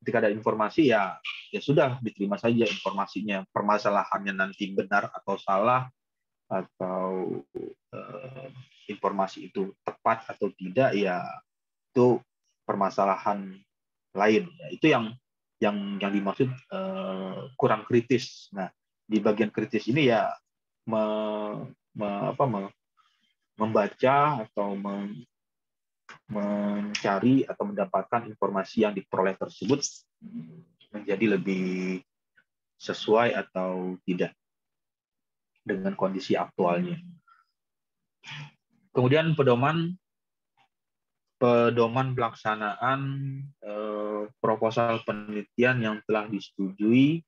ketika ada informasi ya sudah diterima saja informasinya. Permasalahannya nanti benar atau salah, atau informasi itu tepat atau tidak, ya itu permasalahan lain. Ya, itu yang dimaksud kurang kritis. Nah, di bagian kritis ini ya membaca atau mencari atau mendapatkan informasi yang diperoleh tersebut menjadi lebih sesuai atau tidak dengan kondisi aktualnya. Kemudian pedoman pelaksanaan proposal penelitian yang telah disetujui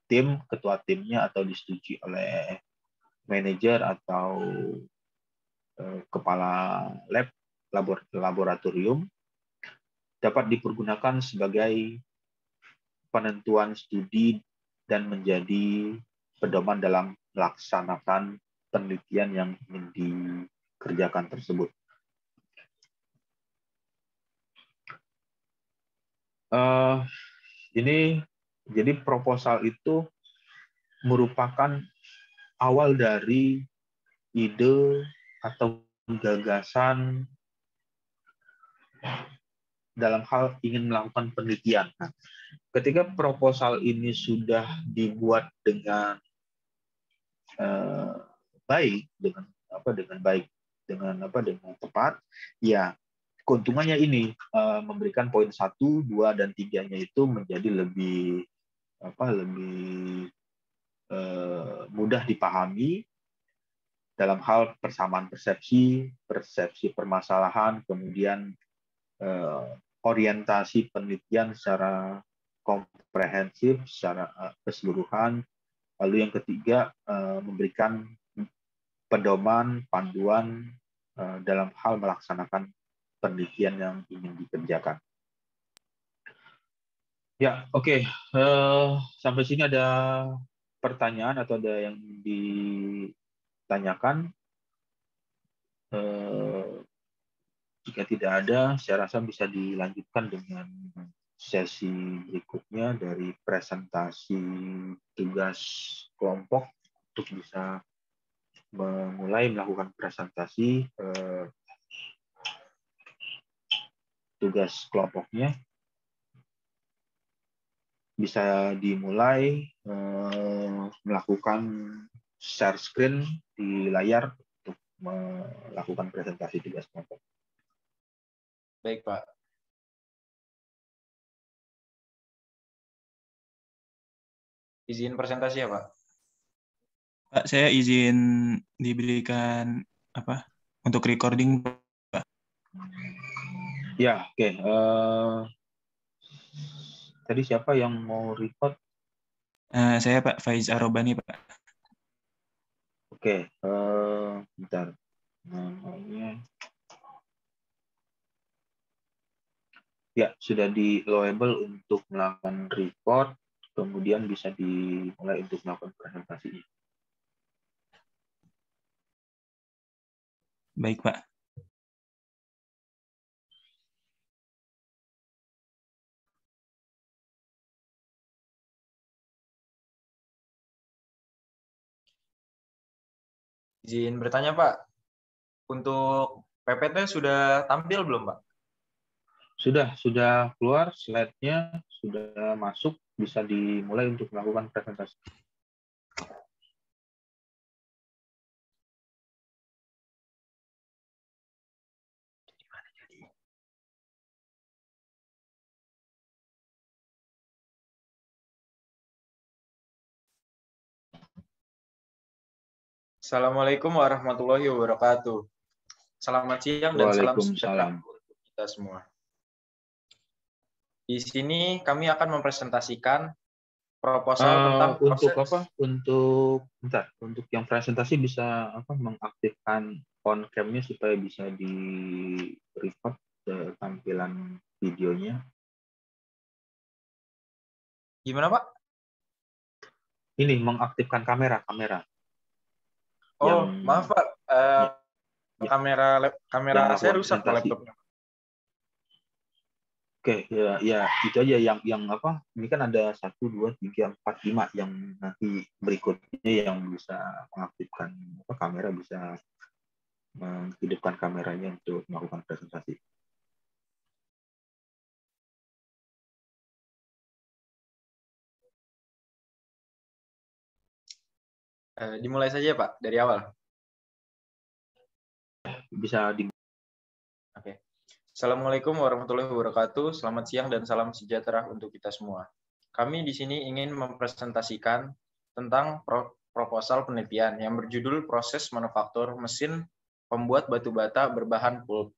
tim, ketua timnya, atau disetujui oleh manajer atau kepala laboratorium, dapat dipergunakan sebagai penentuan studi dan menjadi pedoman dalam melaksanakan penelitian yang ingin dikerjakan tersebut. Ini jadi proposal itu merupakan awal dari ide atau gagasan dalam hal ingin melakukan penelitian. Nah, ketika proposal ini sudah dibuat dengan baik, dengan tepat, ya keuntungannya ini memberikan poin 1, 2, dan 3-nya itu menjadi lebih mudah dipahami dalam hal persamaan persepsi permasalahan, kemudian orientasi penelitian secara komprehensif, secara keseluruhan. Lalu yang ketiga, memberikan pedoman, panduan dalam hal melaksanakan penelitian yang ingin dikerjakan. Ya, oke. Sampai sini ada pertanyaan atau ada yang ditanyakan? Jika tidak ada, saya rasa bisa dilanjutkan dengan sesi berikutnya dari presentasi tugas kelompok untuk bisa mulai melakukan presentasi tugas kelompoknya. Bisa dimulai melakukan share screen di layar untuk melakukan presentasi tugas kelompok. Baik, Pak. Izin presentasi ya, Pak? Pak, saya izin diberikan untuk recording, Pak. Ya, oke. Tadi siapa yang mau record? Saya Pak Faiz Arobani, Pak. Oke, bentar. Namanya. Ya, sudah di-enable untuk melakukan record, kemudian bisa dimulai untuk melakukan presentasinya. Baik, Pak. Izin bertanya, Pak. Untuk PPT sudah tampil belum, Pak? Sudah keluar slide-nya, sudah masuk, bisa dimulai untuk melakukan presentasi. Assalamualaikum warahmatullahi wabarakatuh. Selamat siang dan salam sejahtera Waalaikumsalam. untuk kita semua. Di sini kami akan mempresentasikan proposal tentang Untuk proses. apa? Untuk yang presentasi bisa mengaktifkan on cam-nya supaya bisa di record tampilan videonya. Gimana, Pak? Ini mengaktifkan kamera. Oh, Yang- maaf, Pak. Kamera yang saya lakukan rusak, Pak, presentasi. laptopnya. Oke, ya itu aja yang apa? Ini kan ada 1, 2, 3, 4, 5 yang nanti berikutnya yang bisa mengaktifkan kamera, bisa menghidupkan kameranya untuk melakukan presentasi. Dimulai saja, Pak, dari awal. Bisa di Oke. Assalamualaikum warahmatullahi wabarakatuh. Selamat siang dan salam sejahtera untuk kita semua. Kami di sini ingin mempresentasikan tentang proposal penelitian yang berjudul proses manufaktur mesin pembuat batu bata berbahan pulp.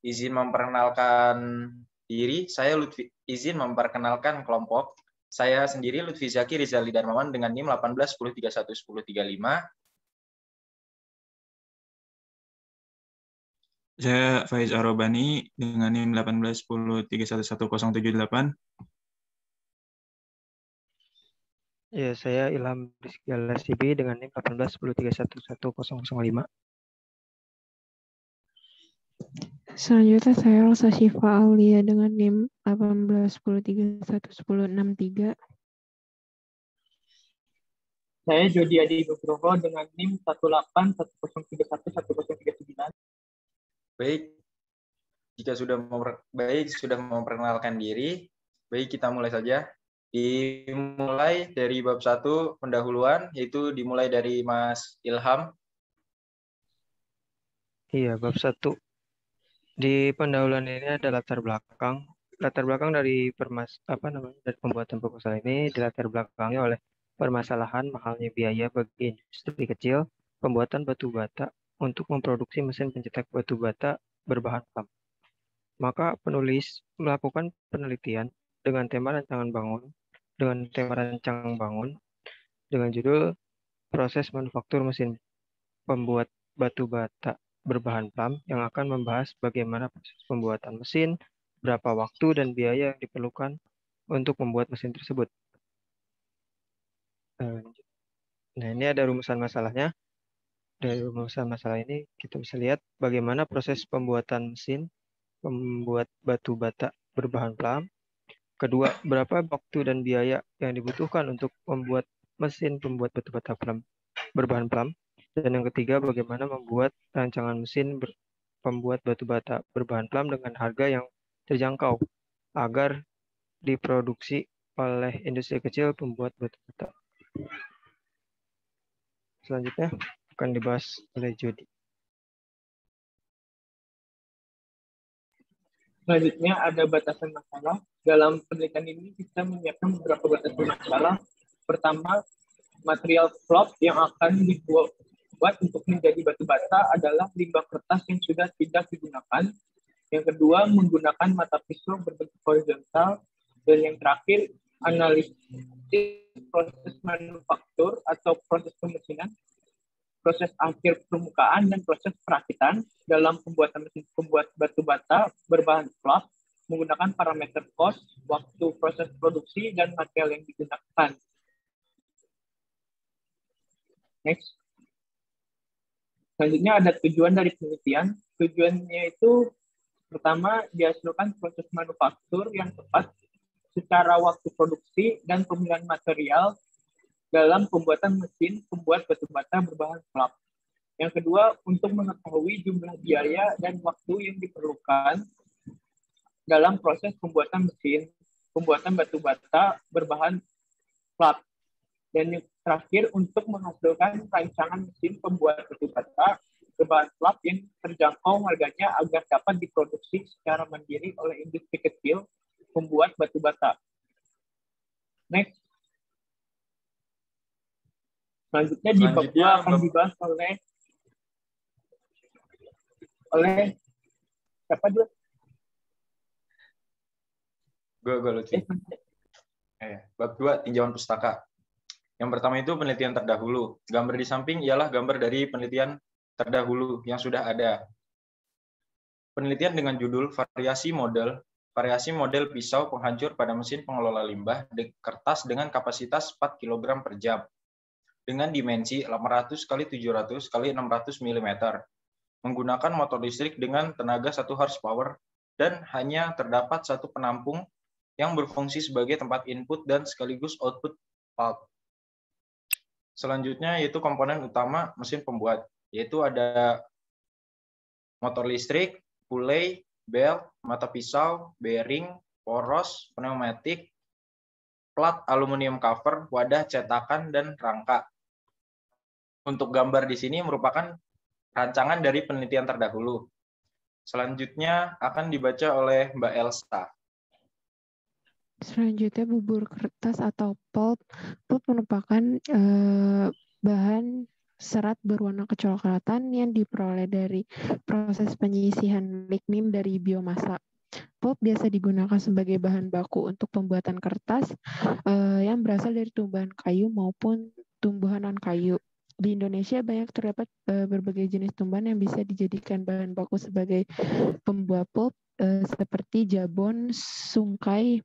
Izin memperkenalkan diri, saya Lutfi. Izin memperkenalkan kelompok. Saya sendiri Lutfi Zaki Rizali Darmawan dengan NIM 18 10 31 10 35. Saya Faiz Arobani dengan NIM 18 10 31 1078. Ya, saya Ilham Rizky Al-Sibi dengan NIM 18 10 31 1005. Selanjutnya saya Rosa Syifa Aulia dengan NIM 18 10 31 10 63. Saya Jody Adi Nugroho dengan NIM 18 1031 1039. Baik, jika sudah memperkenalkan diri, baik kita mulai saja. Dimulai dari bab 1 pendahuluan, yaitu dimulai dari Mas Ilham. Iya, bab 1. Di pendahuluan ini ada latar belakang. Latar belakang dari dari pembuatan proposal ini dilatar belakangi oleh permasalahan mahalnya biaya bagi industri kecil pembuatan batu bata untuk memproduksi mesin pencetak batu bata berbahan pam. Maka penulis melakukan penelitian dengan tema rancangan bangun dengan judul proses manufaktur mesin pembuat batu bata berbahan pam yang akan membahas bagaimana proses pembuatan mesin, berapa waktu dan biaya yang diperlukan untuk membuat mesin tersebut. Nah, ini ada rumusan masalahnya. Dari rumusan masalah ini kita bisa lihat bagaimana proses pembuatan mesin membuat batu bata berbahan pam. Kedua, berapa waktu dan biaya yang dibutuhkan untuk membuat mesin pembuat batu bata berbahan pam. Dan yang ketiga, bagaimana membuat rancangan mesin pembuat batu bata berbahan pam dengan harga yang terjangkau agar diproduksi oleh industri kecil pembuat batu bata. Selanjutnya akan dibahas oleh Jody. Selanjutnya ada batasan masalah. Dalam penelitian ini kita menyiapkan beberapa batasan masalah. Pertama, material flop yang akan dibuat untuk menjadi batu bata adalah limbah kertas yang sudah tidak digunakan. Yang kedua, menggunakan mata pisau berbentuk horizontal. Dan yang terakhir, analisis proses manufaktur atau proses pemesinan, proses akhir permukaan, dan proses perakitan dalam pembuatan mesin pembuat batu bata berbahan flop menggunakan parameter cost, waktu proses produksi, dan material yang digunakan. Next. Selanjutnya ada tujuan dari penelitian. Tujuannya itu pertama, dihasilkan proses manufaktur yang tepat secara waktu produksi dan pemilihan material dalam pembuatan mesin pembuat batu bata berbahan flop. Yang kedua, untuk mengetahui jumlah biaya dan waktu yang diperlukan dalam proses pembuatan mesin pembuatan batu bata berbahan flop. Dan yang terakhir, untuk menghasilkan rancangan mesin pembuat batu bata berbahan flop yang terjangkau harganya agar dapat diproduksi secara mandiri oleh industri kecil pembuat batu bata. Next. Selanjutnya di bab 2 akan dibahas oleh siapa dulu? Gue lucu. Bab 2 tinjauan pustaka. Yang pertama itu penelitian terdahulu. Gambar di samping ialah gambar dari penelitian terdahulu yang sudah ada. Penelitian dengan judul variasi model pisau penghancur pada mesin pengelola limbah kertas dengan kapasitas 4 kg per jam dengan dimensi 800 x 700 x 600 mm menggunakan motor listrik dengan tenaga 1 horsepower dan hanya terdapat satu penampung yang berfungsi sebagai tempat input dan sekaligus output pulp. Selanjutnya yaitu komponen utama mesin pembuat, yaitu ada motor listrik, pulley, belt, mata pisau, bearing, poros, pneumatik, plat aluminium cover, wadah cetakan, dan rangka. Untuk gambar di sini merupakan rancangan dari penelitian terdahulu. Selanjutnya akan dibaca oleh Mbak Elsa. Selanjutnya bubur kertas atau pulp. Pulp merupakan bahan serat berwarna kecoklatan yang diperoleh dari proses penyisihan lignin dari biomasa. Pulp biasa digunakan sebagai bahan baku untuk pembuatan kertas yang berasal dari tumbuhan kayu maupun tumbuhan non-kayu. Di Indonesia banyak terdapat berbagai jenis tumbuhan yang bisa dijadikan bahan baku sebagai pembuat pulp, seperti jabon, sungkai,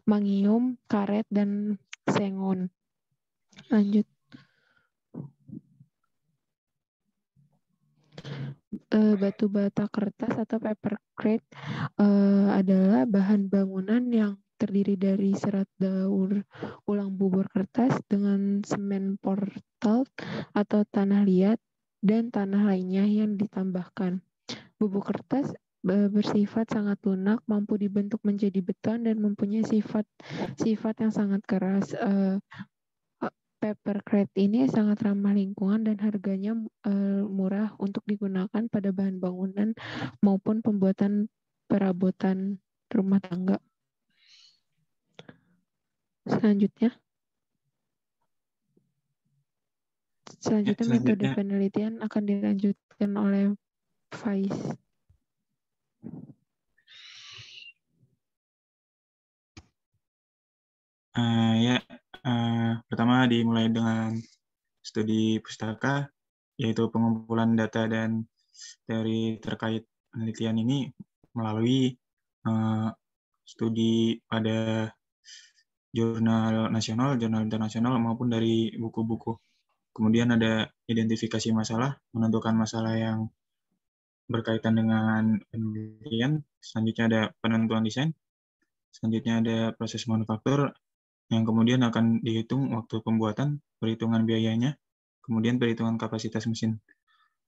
mangium, karet, dan sengon. Lanjut. Batu bata kertas atau paper crate adalah bahan bangunan yang terdiri dari serat daur ulang bubur kertas dengan semen portal atau tanah liat dan tanah lainnya yang ditambahkan. Bubur kertas bersifat sangat lunak, mampu dibentuk menjadi beton dan mempunyai sifat yang sangat keras. Paper crate ini sangat ramah lingkungan dan harganya murah untuk digunakan pada bahan bangunan maupun pembuatan perabotan rumah tangga. Selanjutnya metode penelitian akan dilanjutkan oleh Faiz. Pertama dimulai dengan studi pustaka, yaitu pengumpulan data dan teori terkait penelitian ini melalui studi pada jurnal nasional, jurnal internasional, maupun dari buku-buku. Kemudian ada identifikasi masalah, menentukan masalah yang berkaitan dengan penelitian. Selanjutnya ada penentuan desain. Selanjutnya ada proses manufaktur, yang kemudian akan dihitung waktu pembuatan, perhitungan biayanya, kemudian perhitungan kapasitas mesin.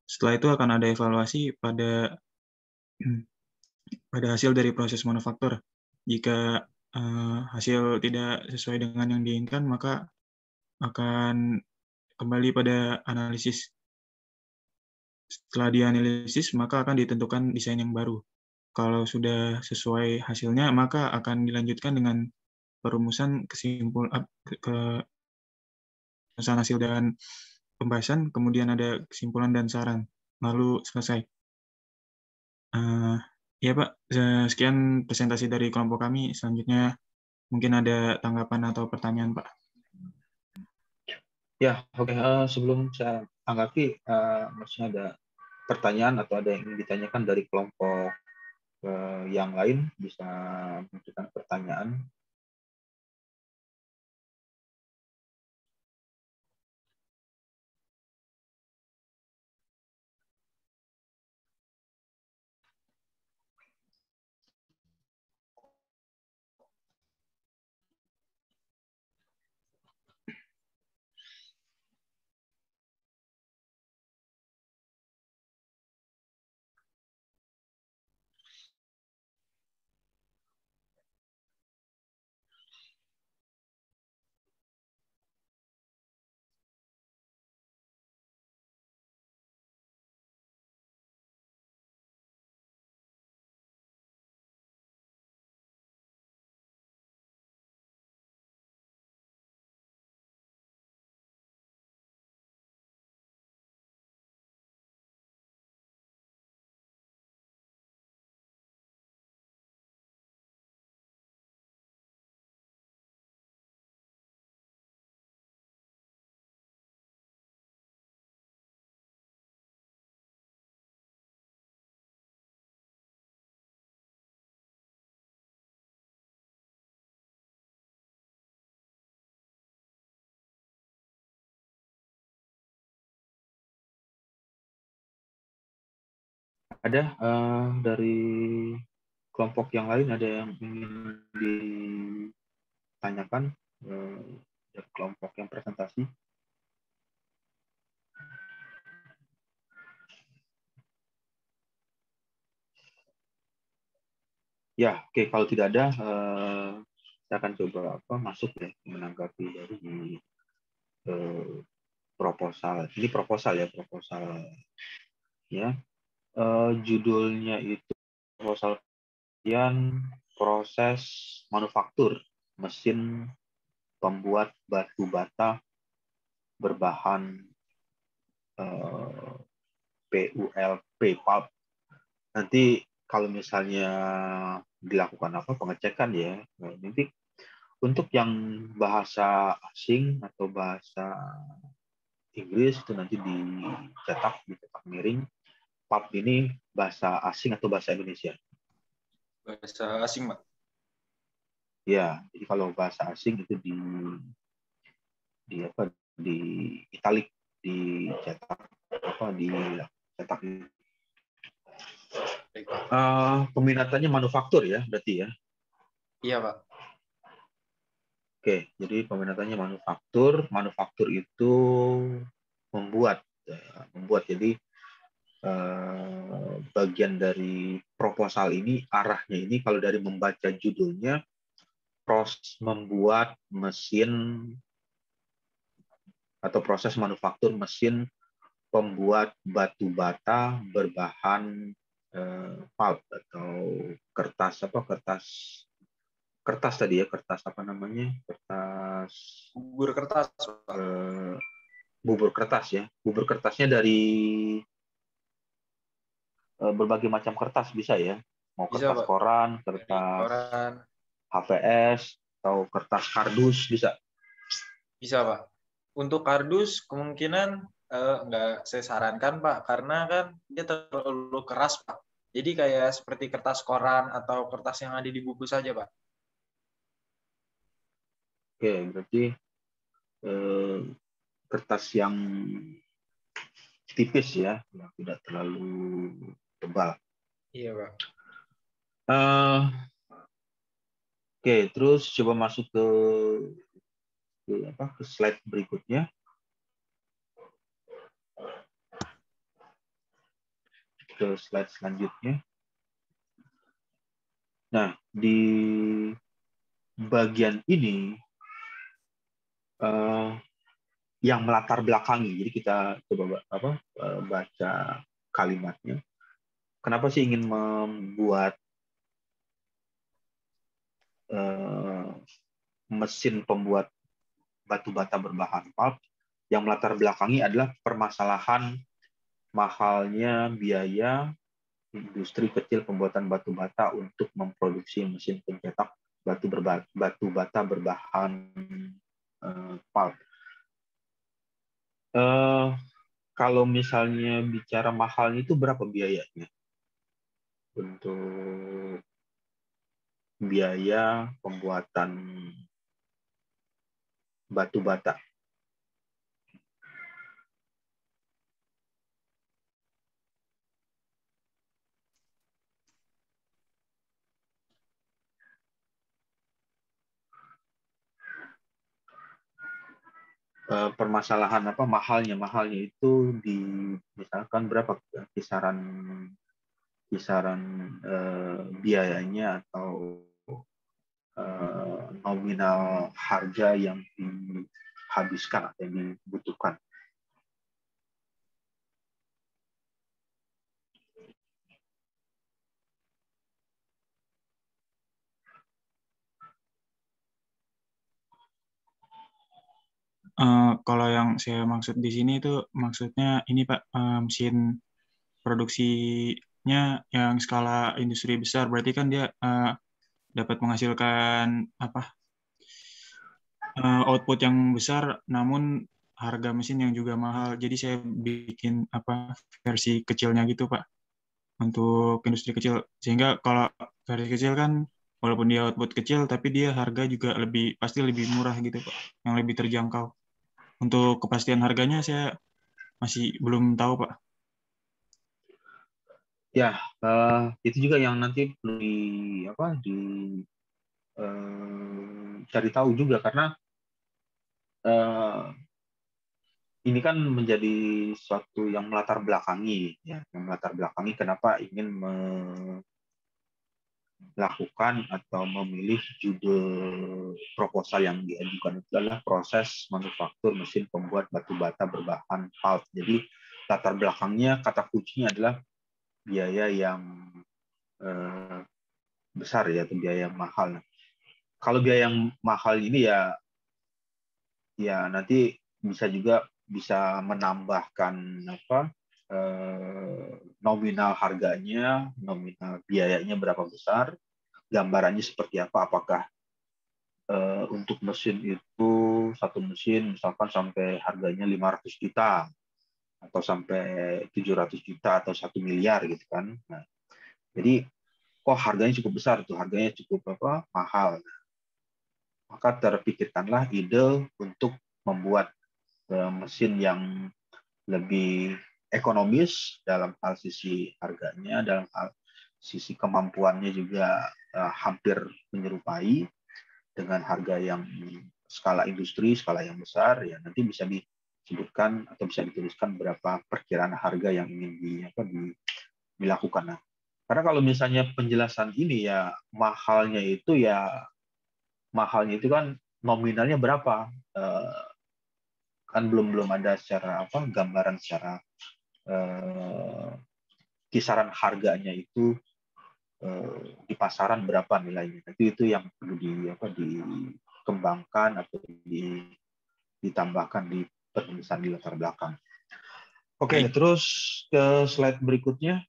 Setelah itu akan ada evaluasi pada hasil dari proses manufaktur. Jika hasil tidak sesuai dengan yang diinginkan, maka akan kembali pada analisis. Setelah dianalisis, maka akan ditentukan desain yang baru. Kalau sudah sesuai hasilnya, maka akan dilanjutkan dengan perumusan kesimpulan hasil dan pembahasan, kemudian ada kesimpulan dan saran, lalu selesai. Ya Pak, sekian presentasi dari kelompok kami. Selanjutnya mungkin ada tanggapan atau pertanyaan Pak. Ya, oke. Sebelum saya tanggapi, maksudnya ada pertanyaan atau ada yang ingin ditanyakan dari kelompok yang lain, bisa mengajukan pertanyaan. Ada dari kelompok yang lain ada yang ingin ditanyakan dari kelompok yang presentasi? Ya, oke. Kalau tidak ada, saya akan coba masuk ya menanggapi dari proposal. Ini proposal ya, proposal ya. Judulnya itu proposal penelitian proses manufaktur mesin pembuat batu bata berbahan PULP pulp. Nanti kalau misalnya dilakukan pengecekan ya, nanti untuk yang bahasa asing atau bahasa Inggris itu nanti dicetak miring. Pulp ini bahasa asing atau bahasa Indonesia? Bahasa asing, Pak. Ya, jadi kalau bahasa asing itu di italic, dicetak dicetak. Peminatannya manufaktur ya, berarti ya? Iya, Pak. Oke, jadi peminatannya manufaktur. Manufaktur itu membuat. Jadi bagian dari proposal ini, arahnya ini kalau dari membaca judulnya, proses membuat mesin atau proses manufaktur mesin pembuat batu bata berbahan pulp atau kertas tadi ya, kertas Bubur kertas, Pak. Bubur kertas ya. Bubur kertasnya dari berbagai macam kertas bisa ya. Mau Bisa, kertas Pak. koran, Dari kertas koran. HVS, atau kertas kardus bisa. Bisa, Pak. Untuk kardus kemungkinan nggak saya sarankan, Pak, karena kan dia terlalu keras, Pak. Jadi kayak seperti kertas koran atau kertas yang ada di buku saja, Pak. Oke, berarti kertas yang tipis ya, yang tidak terlalu tebal. Iya, Pak. Oke, terus coba masuk ke slide berikutnya. Ke slide selanjutnya. Nah, di bagian ini yang melatar belakangi. Jadi kita coba baca kalimatnya. Kenapa sih ingin membuat mesin pembuat batu bata berbahan pulp? Yang melatar belakangi adalah permasalahan mahalnya biaya industri kecil pembuatan batu bata untuk memproduksi mesin pencetak batu bata berbahan pulp. Kalau misalnya bicara mahalnya itu berapa biayanya? Untuk biaya pembuatan batu bata. Permasalahan mahalnya itu misalkan berapa kisaran biayanya atau nominal harga yang dihabiskan atau yang dibutuhkan. Kalau yang saya maksud di sini itu maksudnya ini Pak, mesin produksinya yang skala industri besar, berarti kan dia dapat menghasilkan output yang besar, namun harga mesin yang juga mahal. Jadi saya bikin versi kecilnya gitu Pak, untuk industri kecil. Sehingga kalau versi kecil kan walaupun dia output kecil, tapi dia harga juga pasti lebih murah gitu Pak, yang lebih terjangkau. Untuk kepastian harganya saya masih belum tahu, Pak. Ya, itu juga yang nanti perlu cari tahu juga, karena ini kan menjadi suatu yang melatar belakangi, ya, yang melatar belakangi kenapa ingin melakukan atau memilih judul proposal yang diajukan itu adalah proses manufaktur mesin pembuat batu bata berbahan pulp. Jadi latar belakangnya, kata kuncinya adalah biaya yang besar, ya, atau biaya yang mahal. Kalau biaya yang mahal ini ya nanti bisa menambahkan nominal harganya, nominal biayanya berapa besar, gambarannya seperti apa, apakah untuk mesin itu satu mesin misalkan sampai harganya 500 juta atau sampai 700 juta atau 1 miliar gitu kan. Nah, jadi kok harganya cukup besar tuh, harganya cukup mahal. Maka terpikirkanlah ide untuk membuat mesin yang lebih ekonomis dalam hal sisi harganya, dalam hal sisi kemampuannya juga hampir menyerupai dengan harga yang skala industri, skala yang besar, ya nanti bisa disebutkan atau bisa dituliskan berapa perkiraan harga yang ingin dilakukan. Nah, karena kalau misalnya penjelasan ini ya mahalnya itu kan nominalnya berapa, kan belum ada secara gambaran secara kisaran harganya itu di pasaran berapa nilainya. Itu yang perlu dikembangkan atau ditambahkan di penulisan di latar belakang. Oke, terus ke slide berikutnya.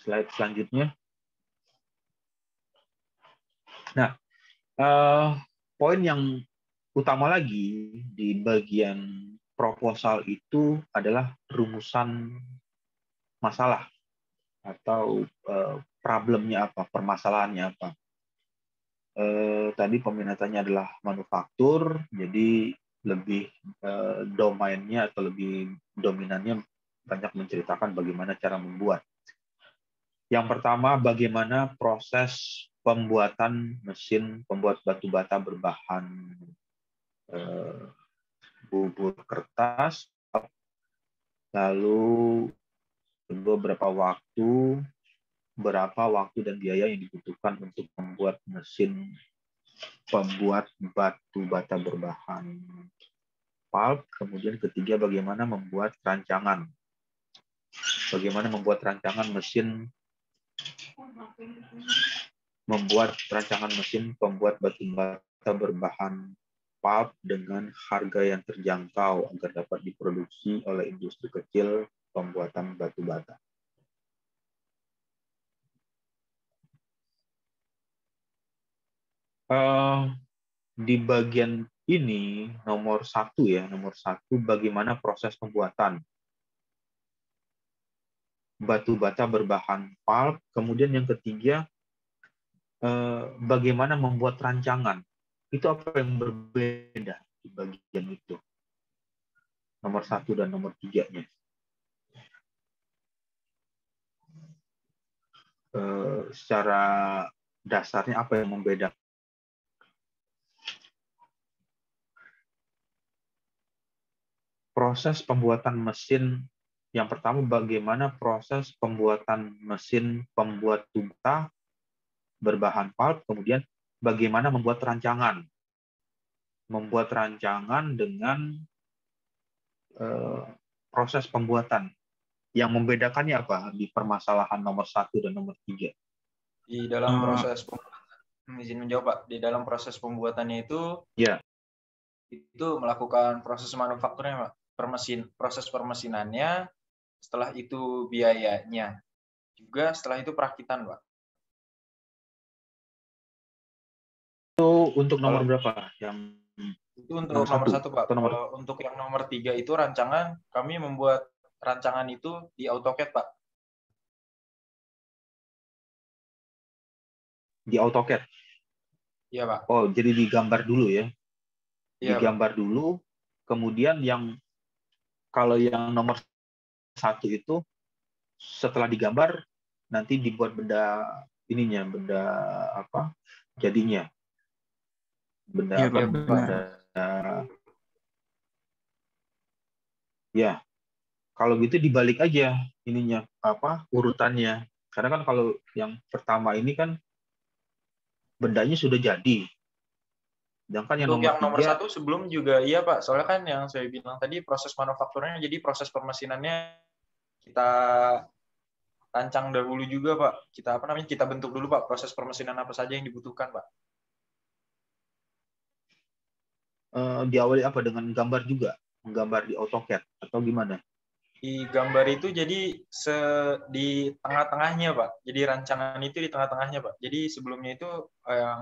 Slide selanjutnya. Nah, poin yang utama lagi di bagian proposal itu adalah rumusan masalah atau problemnya apa, permasalahannya apa. Tadi peminatannya adalah manufaktur, jadi lebih domainnya atau lebih dominannya banyak menceritakan bagaimana cara membuat. Yang pertama, bagaimana proses pembuatan mesin pembuat batu bata berbahan bubur kertas, lalu berapa waktu dan biaya yang dibutuhkan untuk membuat mesin pembuat batu bata berbahan pulp. Kemudian ketiga, bagaimana membuat rancangan. Bagaimana membuat rancangan mesin pembuat batu bata berbahan pulp dengan harga yang terjangkau agar dapat diproduksi oleh industri kecil pembuatan batu bata. Di bagian ini nomor satu, bagaimana proses pembuatan batu bata berbahan pulp. Kemudian yang ketiga, bagaimana membuat rancangan. Itu apa yang berbeda di bagian itu, nomor 1 dan nomor 3-nya. Secara dasarnya apa yang membedakan? Proses pembuatan mesin, yang pertama bagaimana proses pembuatan mesin pembuat bata berbahan pulp, kemudian bagaimana membuat rancangan. Membuat rancangan dengan proses pembuatan. Yang membedakannya apa di permasalahan nomor 1 dan nomor 3? Di dalam proses pembuatan, izin menjawab Pak, di dalam proses pembuatannya itu, ya, itu melakukan proses manufakturnya Pak, proses permesinannya, setelah itu biayanya, juga setelah itu perakitan Pak. Itu untuk nomor berapa? Yang itu untuk nomor 1 Pak. Kalau untuk yang nomor 3 itu rancangan, kami membuat rancangan itu di AutoCAD Pak. Di AutoCAD? Iya Pak. Oh, jadi digambar dulu ya? Iya, digambar Pak. Dulu, kemudian yang kalau yang nomor 1 itu setelah digambar nanti dibuat benda ininya, benda apa jadinya, benda Iya, apa, Pak, benar. benda ya. Kalau gitu dibalik aja ininya, apa urutannya. Karena kan kalau yang pertama ini kan bendanya sudah jadi. Sedangkan yang Untuk nomor yang nomor 3, 1 sebelum juga iya Pak, soalnya kan yang saya bilang tadi proses manufakturnya, jadi proses permesinannya kita rancang dahulu juga Pak. Kita apa namanya? Kita bentuk dulu Pak proses permesinan apa saja yang dibutuhkan Pak. diawali apa dengan gambar juga, menggambar di AutoCAD atau gimana? Di gambar itu jadi di tengah-tengahnya Pak. Jadi rancangan itu di tengah-tengahnya Pak. Jadi sebelumnya itu yang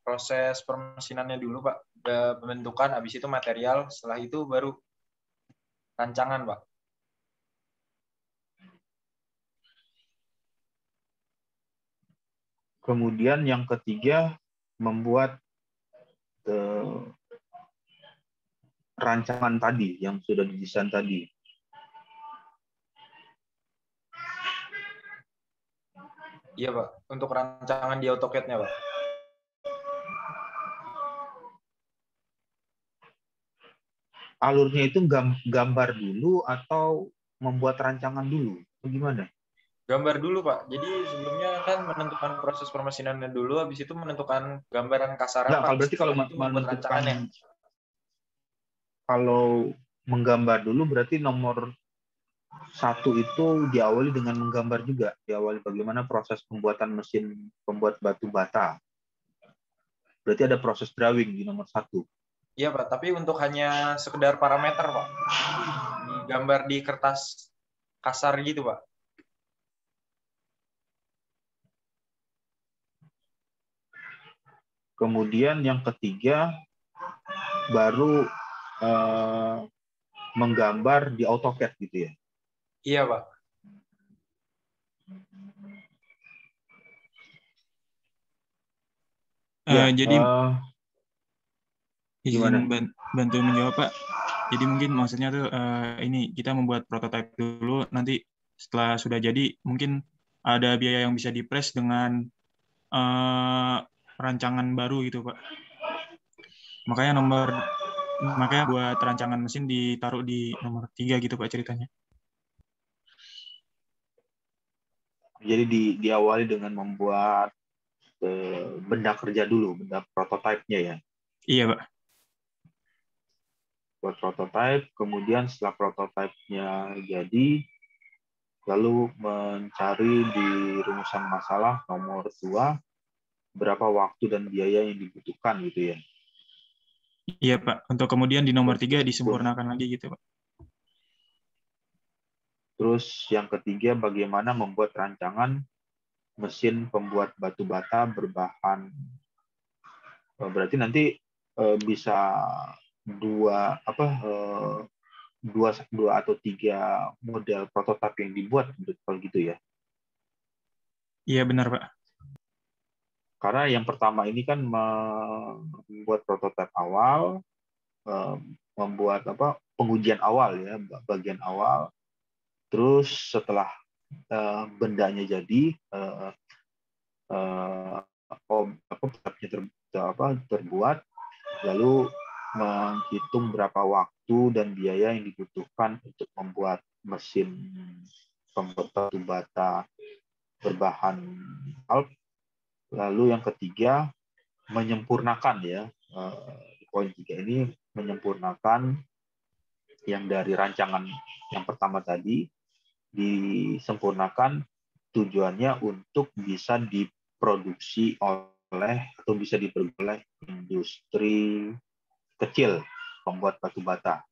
proses permesinannya dulu Pak. Pembentukan, habis itu material, setelah itu baru rancangan Pak. Kemudian yang ketiga membuat rancangan tadi yang sudah didesain tadi. Iya Pak, untuk rancangan di AutoCAD-nya Pak. Alurnya itu gambar dulu atau membuat rancangan dulu? Gimana? Gambar dulu Pak. Jadi sebelumnya kan menentukan proses permesinannya dulu, habis itu menentukan gambaran kasarnya Nah, Pak. kalau berarti kalau Setelah itu membuat rancangannya. Kalau menggambar dulu berarti nomor 1 itu diawali dengan menggambar juga. Diawali bagaimana proses pembuatan mesin pembuat batu bata. Berarti ada proses drawing di nomor 1. Iya Pak, tapi untuk hanya sekedar parameter Pak. Digambar di kertas kasar gitu Pak. Kemudian yang ketiga baru menggambar di AutoCAD gitu ya. Iya Pak. Jadi gimana? izin bantu menjawab Pak. Jadi mungkin maksudnya tuh ini kita membuat prototipe dulu, nanti setelah sudah jadi mungkin ada biaya yang bisa dipres dengan rancangan baru gitu Pak. Makanya buat rancangan mesin ditaruh di nomor 3 gitu Pak ceritanya. Jadi diawali dengan membuat benda kerja dulu, benda prototipenya ya. Iya Pak. Buat prototipe, kemudian setelah prototipenya jadi, lalu mencari di rumusan masalah nomor 2 berapa waktu dan biaya yang dibutuhkan gitu ya. Iya Pak. Untuk kemudian di nomor 3 disempurnakan lagi gitu Pak. Terus yang ketiga bagaimana membuat rancangan mesin pembuat batu bata berbahan, berarti nanti bisa dua atau 3 model prototipe yang dibuat kalau gitu ya. Iya benar Pak. Karena yang pertama ini kan membuat prototipe awal, membuat pengujian awal ya, bagian awal. Terus setelah bendanya jadi, terbuat, lalu menghitung berapa waktu dan biaya yang dibutuhkan untuk membuat mesin pembuat batu bata berbahan pulp. Lalu yang ketiga menyempurnakan ya, poin 3 ini menyempurnakan yang dari rancangan yang pertama tadi, disempurnakan tujuannya untuk bisa diproduksi atau bisa diperoleh industri kecil pembuat batu bata.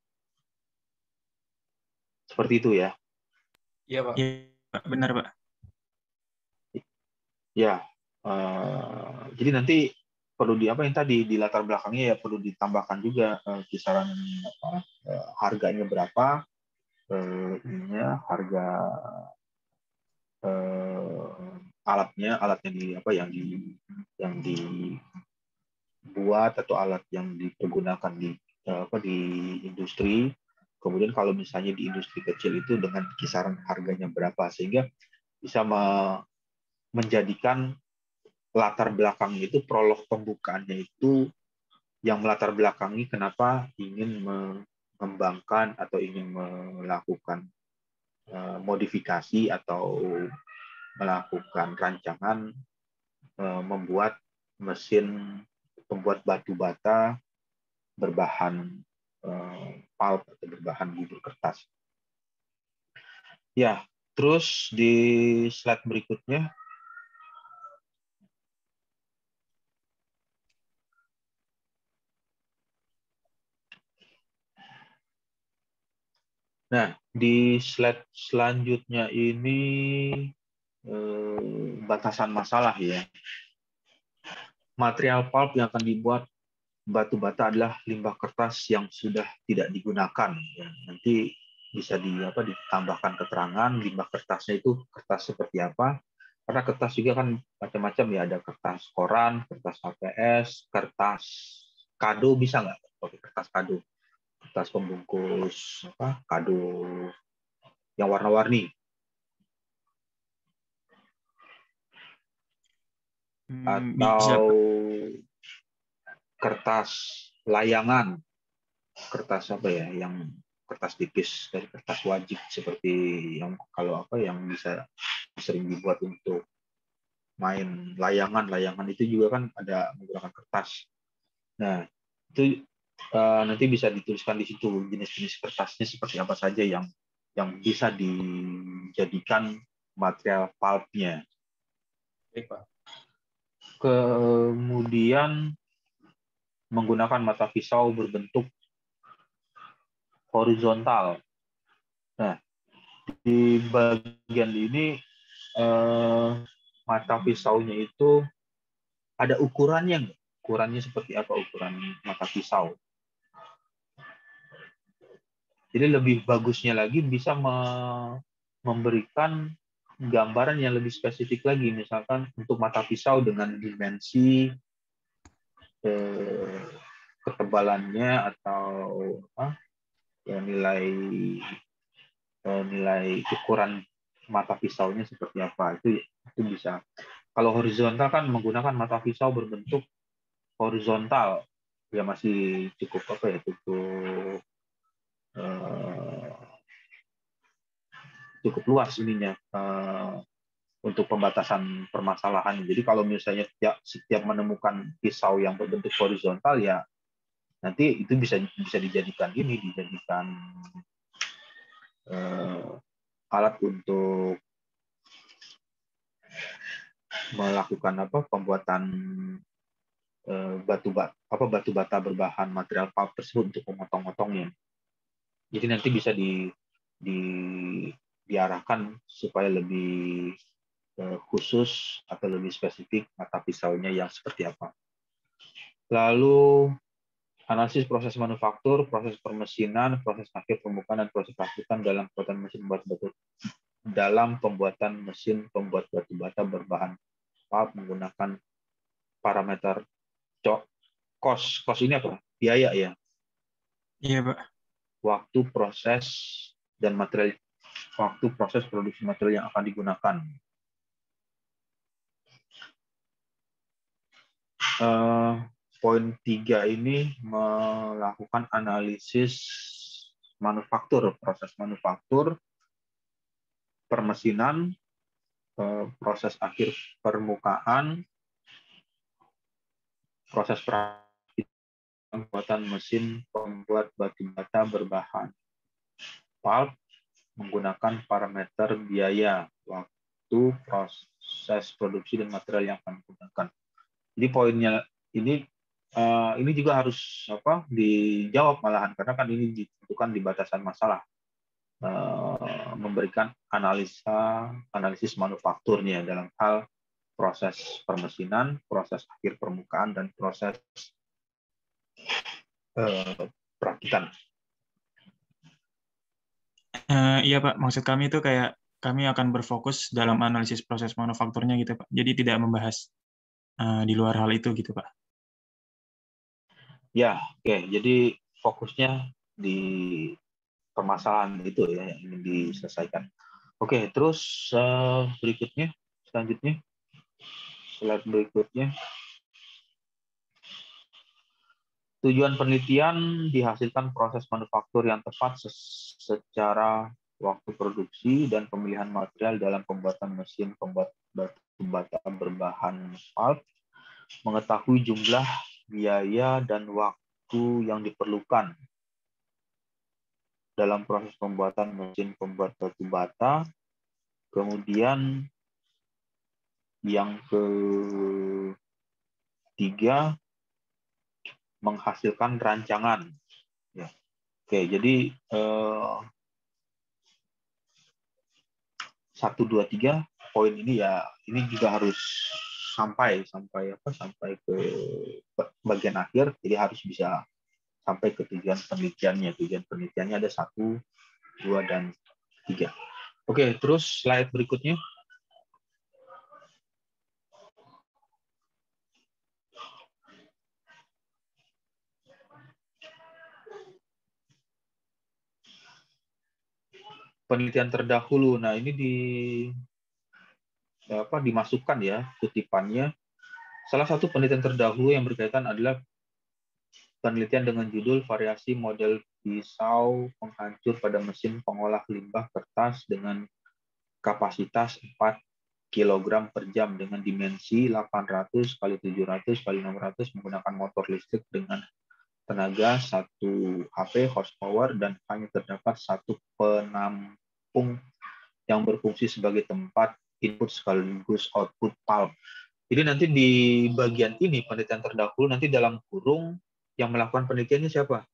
Seperti itu ya. Iya Pak. Iya benar Pak. Ya, jadi nanti perlu yang tadi di latar belakangnya ya perlu ditambahkan juga kisaran harganya berapa, harga alatnya yang dibuat atau alat yang dipergunakan di industri, Kemudian kalau misalnya di industri kecil itu dengan kisaran harganya berapa, sehingga bisa menjadikan latar belakang itu, prolog pembukaannya itu yang melatar belakangi kenapa ingin mengembangkan atau ingin melakukan modifikasi atau melakukan rancangan membuat mesin pembuat batu bata berbahan pulp atau berbahan bubur kertas. Ya, terus di slide berikutnya nah, di slide selanjutnya ini batasan masalah ya. Material pulp yang akan dibuat batu bata adalah limbah kertas yang sudah tidak digunakan. Ya, nanti bisa ditambahkan keterangan limbah kertasnya itu kertas seperti apa. Karena kertas juga kan macam-macam ya, ada kertas koran, kertas HPS, kertas kado, bisa nggak pakai kertas kado? Kertas pembungkus kado yang warna-warni. Atau kertas layangan, kertas yang kertas tipis dari kertas wajib seperti yang yang bisa sering dibuat untuk main layangan itu juga kan ada menggunakan kertas. Nah, itu nanti bisa dituliskan di situ jenis-jenis kertasnya seperti apa saja yang bisa dijadikan material pulp-nya. Kemudian menggunakan mata pisau berbentuk horizontal. Nah, di bagian ini mata pisaunya itu ada ukurannya. Ukurannya seperti apa ukuran mata pisau? Jadi lebih bagusnya lagi bisa memberikan gambaran yang lebih spesifik lagi, misalkan untuk mata pisau dengan dimensi ketebalannya atau nilai ukuran mata pisaunya seperti apa, itu bisa. Kalau horizontal kan menggunakan mata pisau berbentuk horizontal, ya masih cukup cukup luas ininya untuk pembatasan permasalahan. Jadi kalau misalnya setiap menemukan pisau yang berbentuk horizontal, ya nanti itu bisa dijadikan alat untuk melakukan pembuatan batu bata berbahan material pulp tersebut untuk memotong-motongnya. Jadi nanti bisa diarahkan supaya lebih khusus atau lebih spesifik mata pisaunya yang seperti apa. Lalu analisis proses manufaktur, proses permesinan, proses akhir permukaan, dan proses perakitan dalam pembuatan mesin pembuat batu bata berbahan pulp menggunakan parameter cost. Cost ini apa? Biaya ya? Iya, Pak. Waktu proses produksi material yang akan digunakan. Poin 3 ini melakukan analisis manufaktur, proses manufaktur, permesinan, proses akhir permukaan, proses pembuatan mesin pembuat batu bata berbahan pulp menggunakan parameter biaya, waktu, proses produksi, dan material yang akan digunakan. Jadi poinnya ini juga harus dijawab malahan, karena kan ini ditentukan di batasan masalah, memberikan analisis manufakturnya dalam hal proses permesinan, proses akhir permukaan, dan proses perakitan. Iya Pak, maksud kami itu kayak kami akan berfokus dalam analisis proses manufakturnya gitu Pak. Jadi tidak membahas di luar hal itu gitu Pak. Ya, oke. Jadi fokusnya di permasalahan itu ya yang ingin diselesaikan. Oke, terus selanjutnya, slide berikutnya. Tujuan penelitian dihasilkan proses manufaktur yang tepat secara waktu produksi dan pemilihan material dalam pembuatan mesin pembuat batu bata berbahan pulp, mengetahui jumlah, biaya, dan waktu yang diperlukan dalam proses pembuatan mesin pembuat batu bata. Kemudian yang ketiga, menghasilkan rancangan. Ya. Oke, jadi 1, 2, 3 poin ini ya, ini juga harus sampai ke bagian akhir, jadi harus bisa sampai ke tujuan penelitiannya. Tujuan penelitiannya ada 1, 2, dan 3. Oke, terus slide berikutnya. Penelitian terdahulu. Nah, ini dimasukkan ya kutipannya. Salah satu penelitian terdahulu yang berkaitan adalah penelitian dengan judul variasi model pisau penghancur pada mesin pengolah limbah kertas dengan kapasitas 4 kg per jam dengan dimensi 800 x 700 x 600 menggunakan motor listrik dengan tenaga 1 HP horsepower dan hanya terdapat satu penampung yang berfungsi sebagai tempat input sekaligus output pulp. Jadi nanti di bagian ini penelitian terdahulu nanti dalam kurung yang melakukan penelitiannya siapa?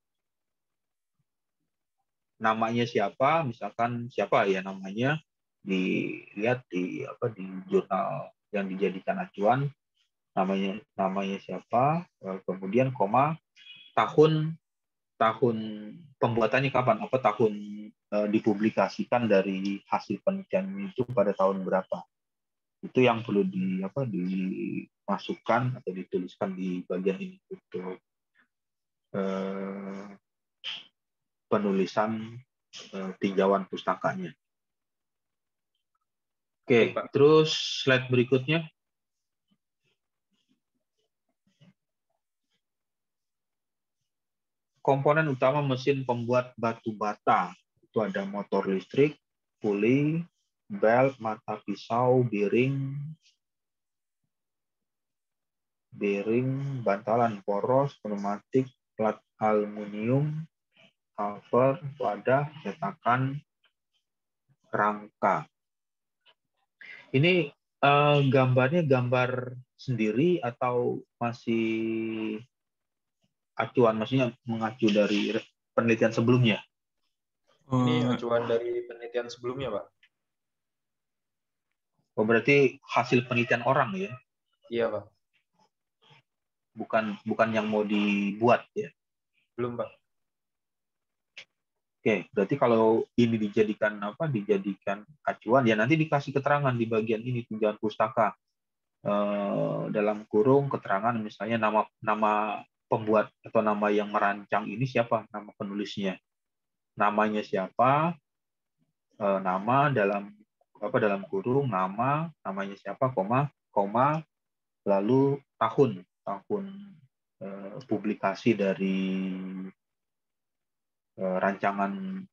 Namanya siapa? Misalkan siapa ya namanya? Dilihat di jurnal yang dijadikan acuan, namanya siapa? Kemudian koma tahun pembuatannya kapan? Tahun dipublikasikan dari hasil penelitian itu pada tahun berapa? Itu yang perlu dimasukkan atau dituliskan di bagian ini untuk penulisan tinjauan pustakanya. Oke, terus slide berikutnya. Komponen utama mesin pembuat batu bata itu ada motor listrik, puli, belt, mata pisau, bearing, bantalan poros, pneumatik, plat aluminium, cover, wadah, cetakan, rangka. Ini gambarnya gambar sendiri atau masih acuan, maksudnya mengacu dari penelitian sebelumnya? Ini acuan dari penelitian sebelumnya, Pak. Oh, berarti hasil penelitian orang ya? Iya, Pak. Bukan yang mau dibuat ya? Belum, Pak. Oke, berarti kalau ini dijadikan acuan ya nanti dikasih keterangan di bagian ini tinjauan pustaka. Dalam kurung keterangan misalnya nama pembuat atau nama yang merancang ini siapa, nama penulisnya, namanya siapa, nama dalam kurung namanya siapa, koma, lalu tahun publikasi dari rancangan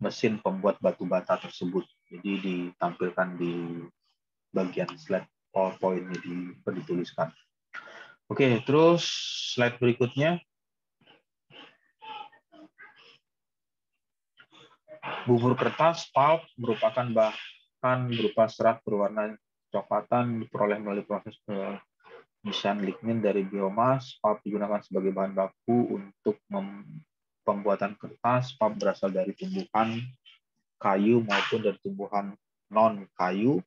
mesin pembuat batu bata tersebut. Jadi ditampilkan di bagian slide PowerPoint ini dituliskan. Oke, terus slide berikutnya. Bubur kertas pulp merupakan bahan berupa serat berwarna coklatan diperoleh melalui proses pemisihan lignin dari biomas. Pulp digunakan sebagai bahan baku untuk pembuatan kertas. Pulp berasal dari tumbuhan kayu maupun dari tumbuhan non kayu.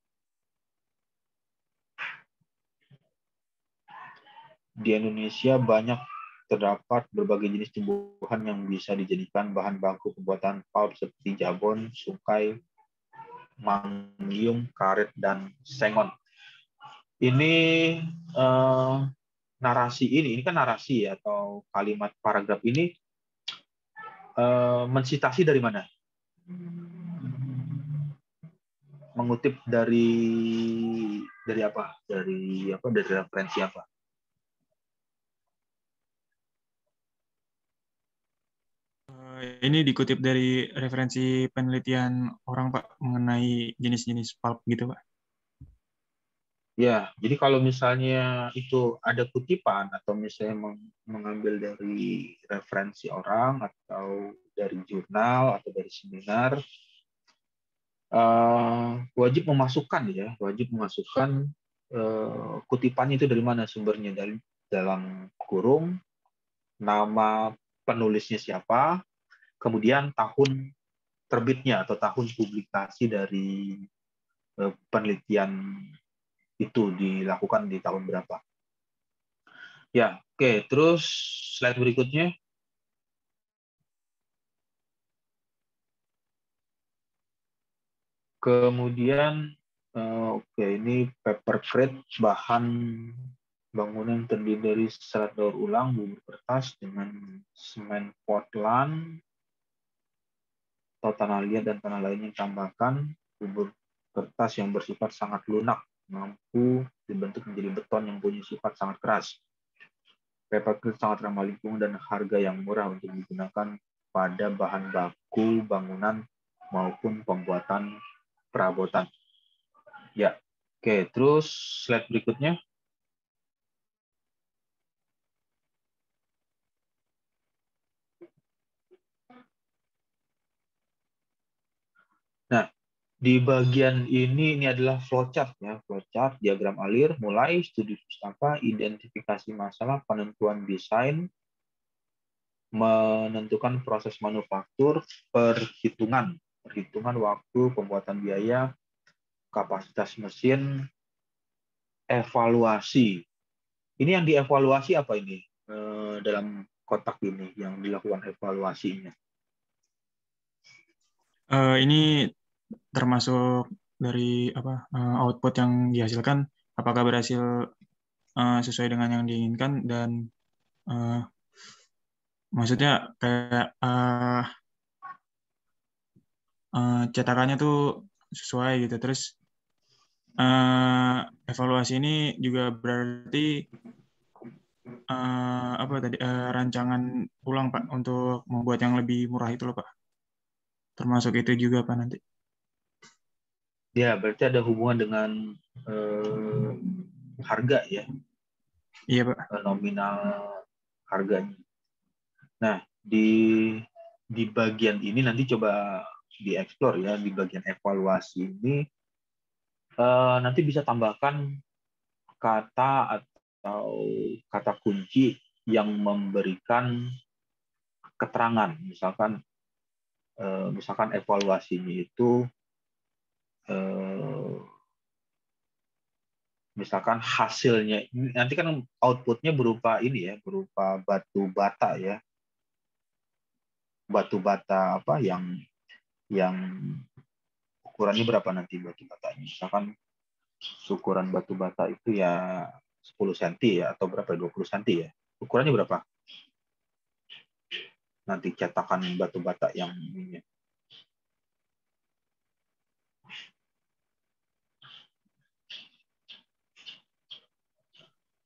Di Indonesia banyak terdapat berbagai jenis tumbuhan yang bisa dijadikan bahan baku pembuatan pulp seperti jabon, sungkai, manggium, karet, dan sengon. Ini narasi ini kan narasi atau kalimat paragraf ini mensitasi dari mana? Mengutip dari apa? Dari referensi apa? Ini dikutip dari referensi penelitian orang, Pak, mengenai jenis-jenis pulp gitu, Pak. Ya, jadi kalau misalnya itu ada kutipan atau misalnya mengambil dari referensi orang atau dari jurnal atau dari seminar, wajib memasukkan kutipannya itu dari mana sumbernya, dari dalam kurung, nama penulisnya siapa, kemudian tahun terbitnya atau tahun publikasi dari penelitian itu dilakukan di tahun berapa. Ya, oke. Terus slide berikutnya. Kemudian, ini paper crate, bahan bangunan terdiri dari serat daur ulang, bubur kertas dengan semen Portland, atau tanah liat dan tanah lainnya ditambahkan, bubur kertas yang bersifat sangat lunak, mampu dibentuk menjadi beton yang punya sifat sangat keras. Paper crate sangat ramah lingkungan dan harga yang murah untuk digunakan pada bahan baku bangunan maupun pembuatan perabotan. Ya, oke. Terus slide berikutnya. Nah, di bagian ini adalah flowchart ya, flowchart diagram alir, mulai studi pustaka, identifikasi masalah, penentuan desain, menentukan proses manufaktur, perhitungan waktu, pembuatan biaya, kapasitas mesin, evaluasi. Ini yang dievaluasi apa ini? Dalam kotak ini yang dilakukan evaluasinya. Ini termasuk dari output yang dihasilkan, apakah berhasil sesuai dengan yang diinginkan, dan maksudnya kayak cetakannya tuh sesuai gitu. Terus evaluasi ini juga berarti rancangan ulang, Pak, untuk membuat yang lebih murah itu loh, Pak. Termasuk itu juga, Pak, nanti. Ya, berarti ada hubungan dengan harga ya. Iya, Pak. Nominal harganya. Nah, di bagian ini nanti coba dieksplor ya, di bagian evaluasi ini nanti bisa tambahkan kata atau kata kunci yang memberikan keterangan. Misalkan evaluasinya itu misalkan hasilnya nanti kan outputnya berupa ini ya, berupa batu bata ya, batu bata apa yang ukurannya berapa nanti batu batanya, misalkan ukuran batu bata itu ya 10 cm ya, atau berapa, 20 cm ya, ukurannya berapa nanti cetakan batu bata yang ini.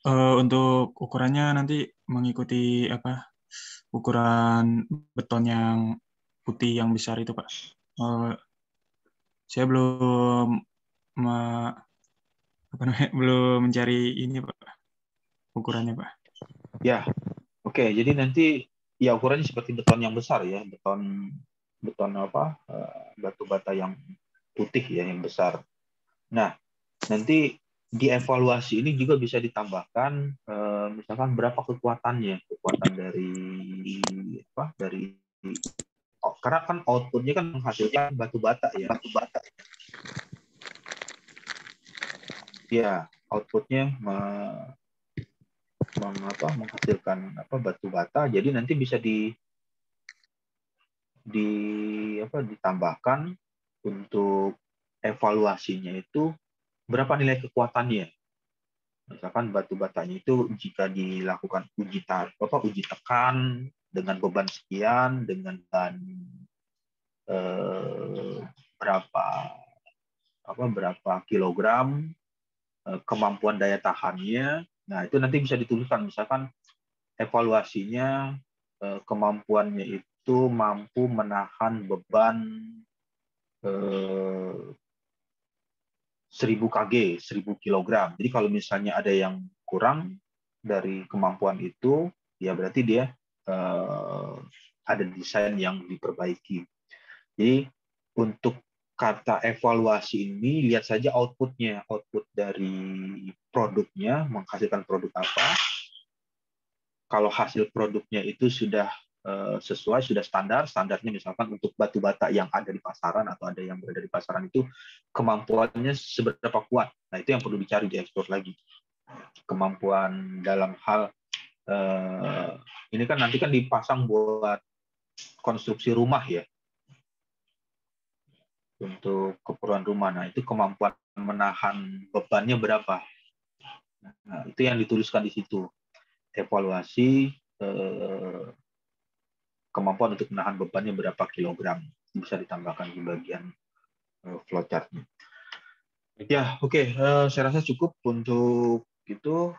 Untuk ukurannya nanti mengikuti ukuran beton yang putih yang besar itu, Pak. Saya belum belum mencari ini, Pak, ukurannya, Pak. Ya, oke. Jadi nanti ya ukurannya seperti beton yang besar ya, beton batu bata yang putih ya, yang besar. Nah, nanti di evaluasi ini juga bisa ditambahkan misalkan berapa kekuatan dari karena kan outputnya kan menghasilkan batu bata ya. Ya, outputnya menghasilkan batu bata. Jadi nanti bisa ditambahkan untuk evaluasinya itu berapa nilai kekuatannya. Misalkan batu batanya itu jika dilakukan uji tekan dengan beban sekian, dengan berapa kilogram, kemampuan daya tahannya. Nah, itu nanti bisa dituliskan, misalkan evaluasinya, kemampuannya itu mampu menahan beban 1000 kg, 1000 kg. Jadi kalau misalnya ada yang kurang dari kemampuan itu, ya berarti dia ada desain yang diperbaiki. Jadi untuk kata evaluasi ini, lihat saja outputnya, output dari produknya, menghasilkan produk apa. Kalau hasil produknya itu sudah sesuai, sudah standarnya misalkan untuk batu bata yang ada di pasaran atau ada yang berada di pasaran itu kemampuannya seberapa kuat. Nah, itu yang perlu dicari di ekspor lagi. Kemampuan dalam hal ini kan nanti kan dipasang buat konstruksi rumah ya. Untuk keperluan rumah. Nah, itu kemampuan menahan bebannya berapa. Nah, itu yang dituliskan di situ. Evaluasi kemampuan untuk menahan bebannya berapa kilogram, bisa ditambahkan di bagian flowchart-nya. Ya, oke. Saya rasa cukup untuk itu.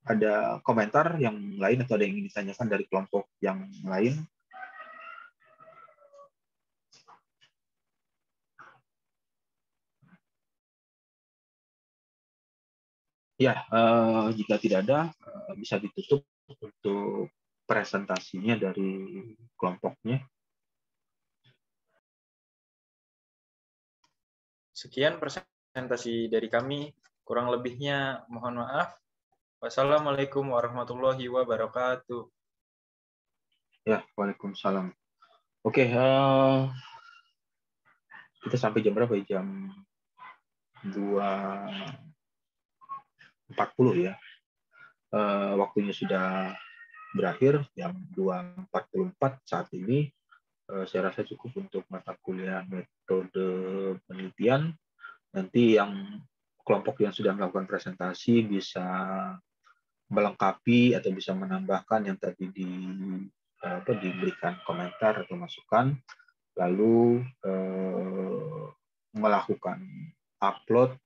Ada komentar yang lain atau ada yang ingin ditanyakan dari kelompok yang lain? Ya, jika tidak ada, bisa ditutup untuk presentasinya dari kelompoknya. Sekian presentasi dari kami. Kurang lebihnya mohon maaf. Wassalamualaikum warahmatullahi wabarakatuh. Ya, waalaikumsalam. Oke, kita sampai jam berapa ya? Jam 2.40 ya. Waktunya sudah berakhir, jam 2.44 saat ini. Saya rasa cukup untuk mata kuliah metode penelitian. Nanti yang kelompok yang sudah melakukan presentasi bisa melengkapi atau bisa menambahkan yang tadi diberikan komentar atau masukan, lalu melakukan upload,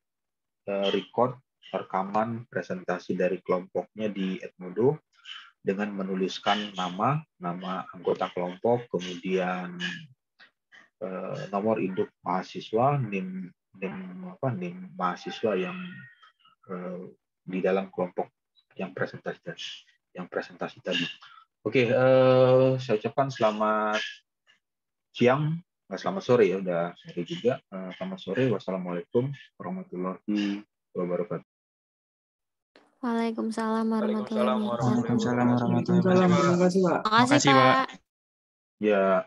record, rekaman presentasi dari kelompoknya di Edmodo dengan menuliskan nama anggota kelompok, kemudian nomor induk mahasiswa, NIM mahasiswa yang di dalam kelompok yang presentasi tadi. Oke, saya ucapkan selamat siang, selamat sore ya, udah sore juga. Selamat sore, wassalamualaikum warahmatullahi wabarakatuh. Waalaikumsalam warahmatullahi wabarakatuh. Waalaikumsalam warahmatullahi Waalaikumsalam. wabarakatuh. Terima kasih, Pak. Makasih, Pak. Ya.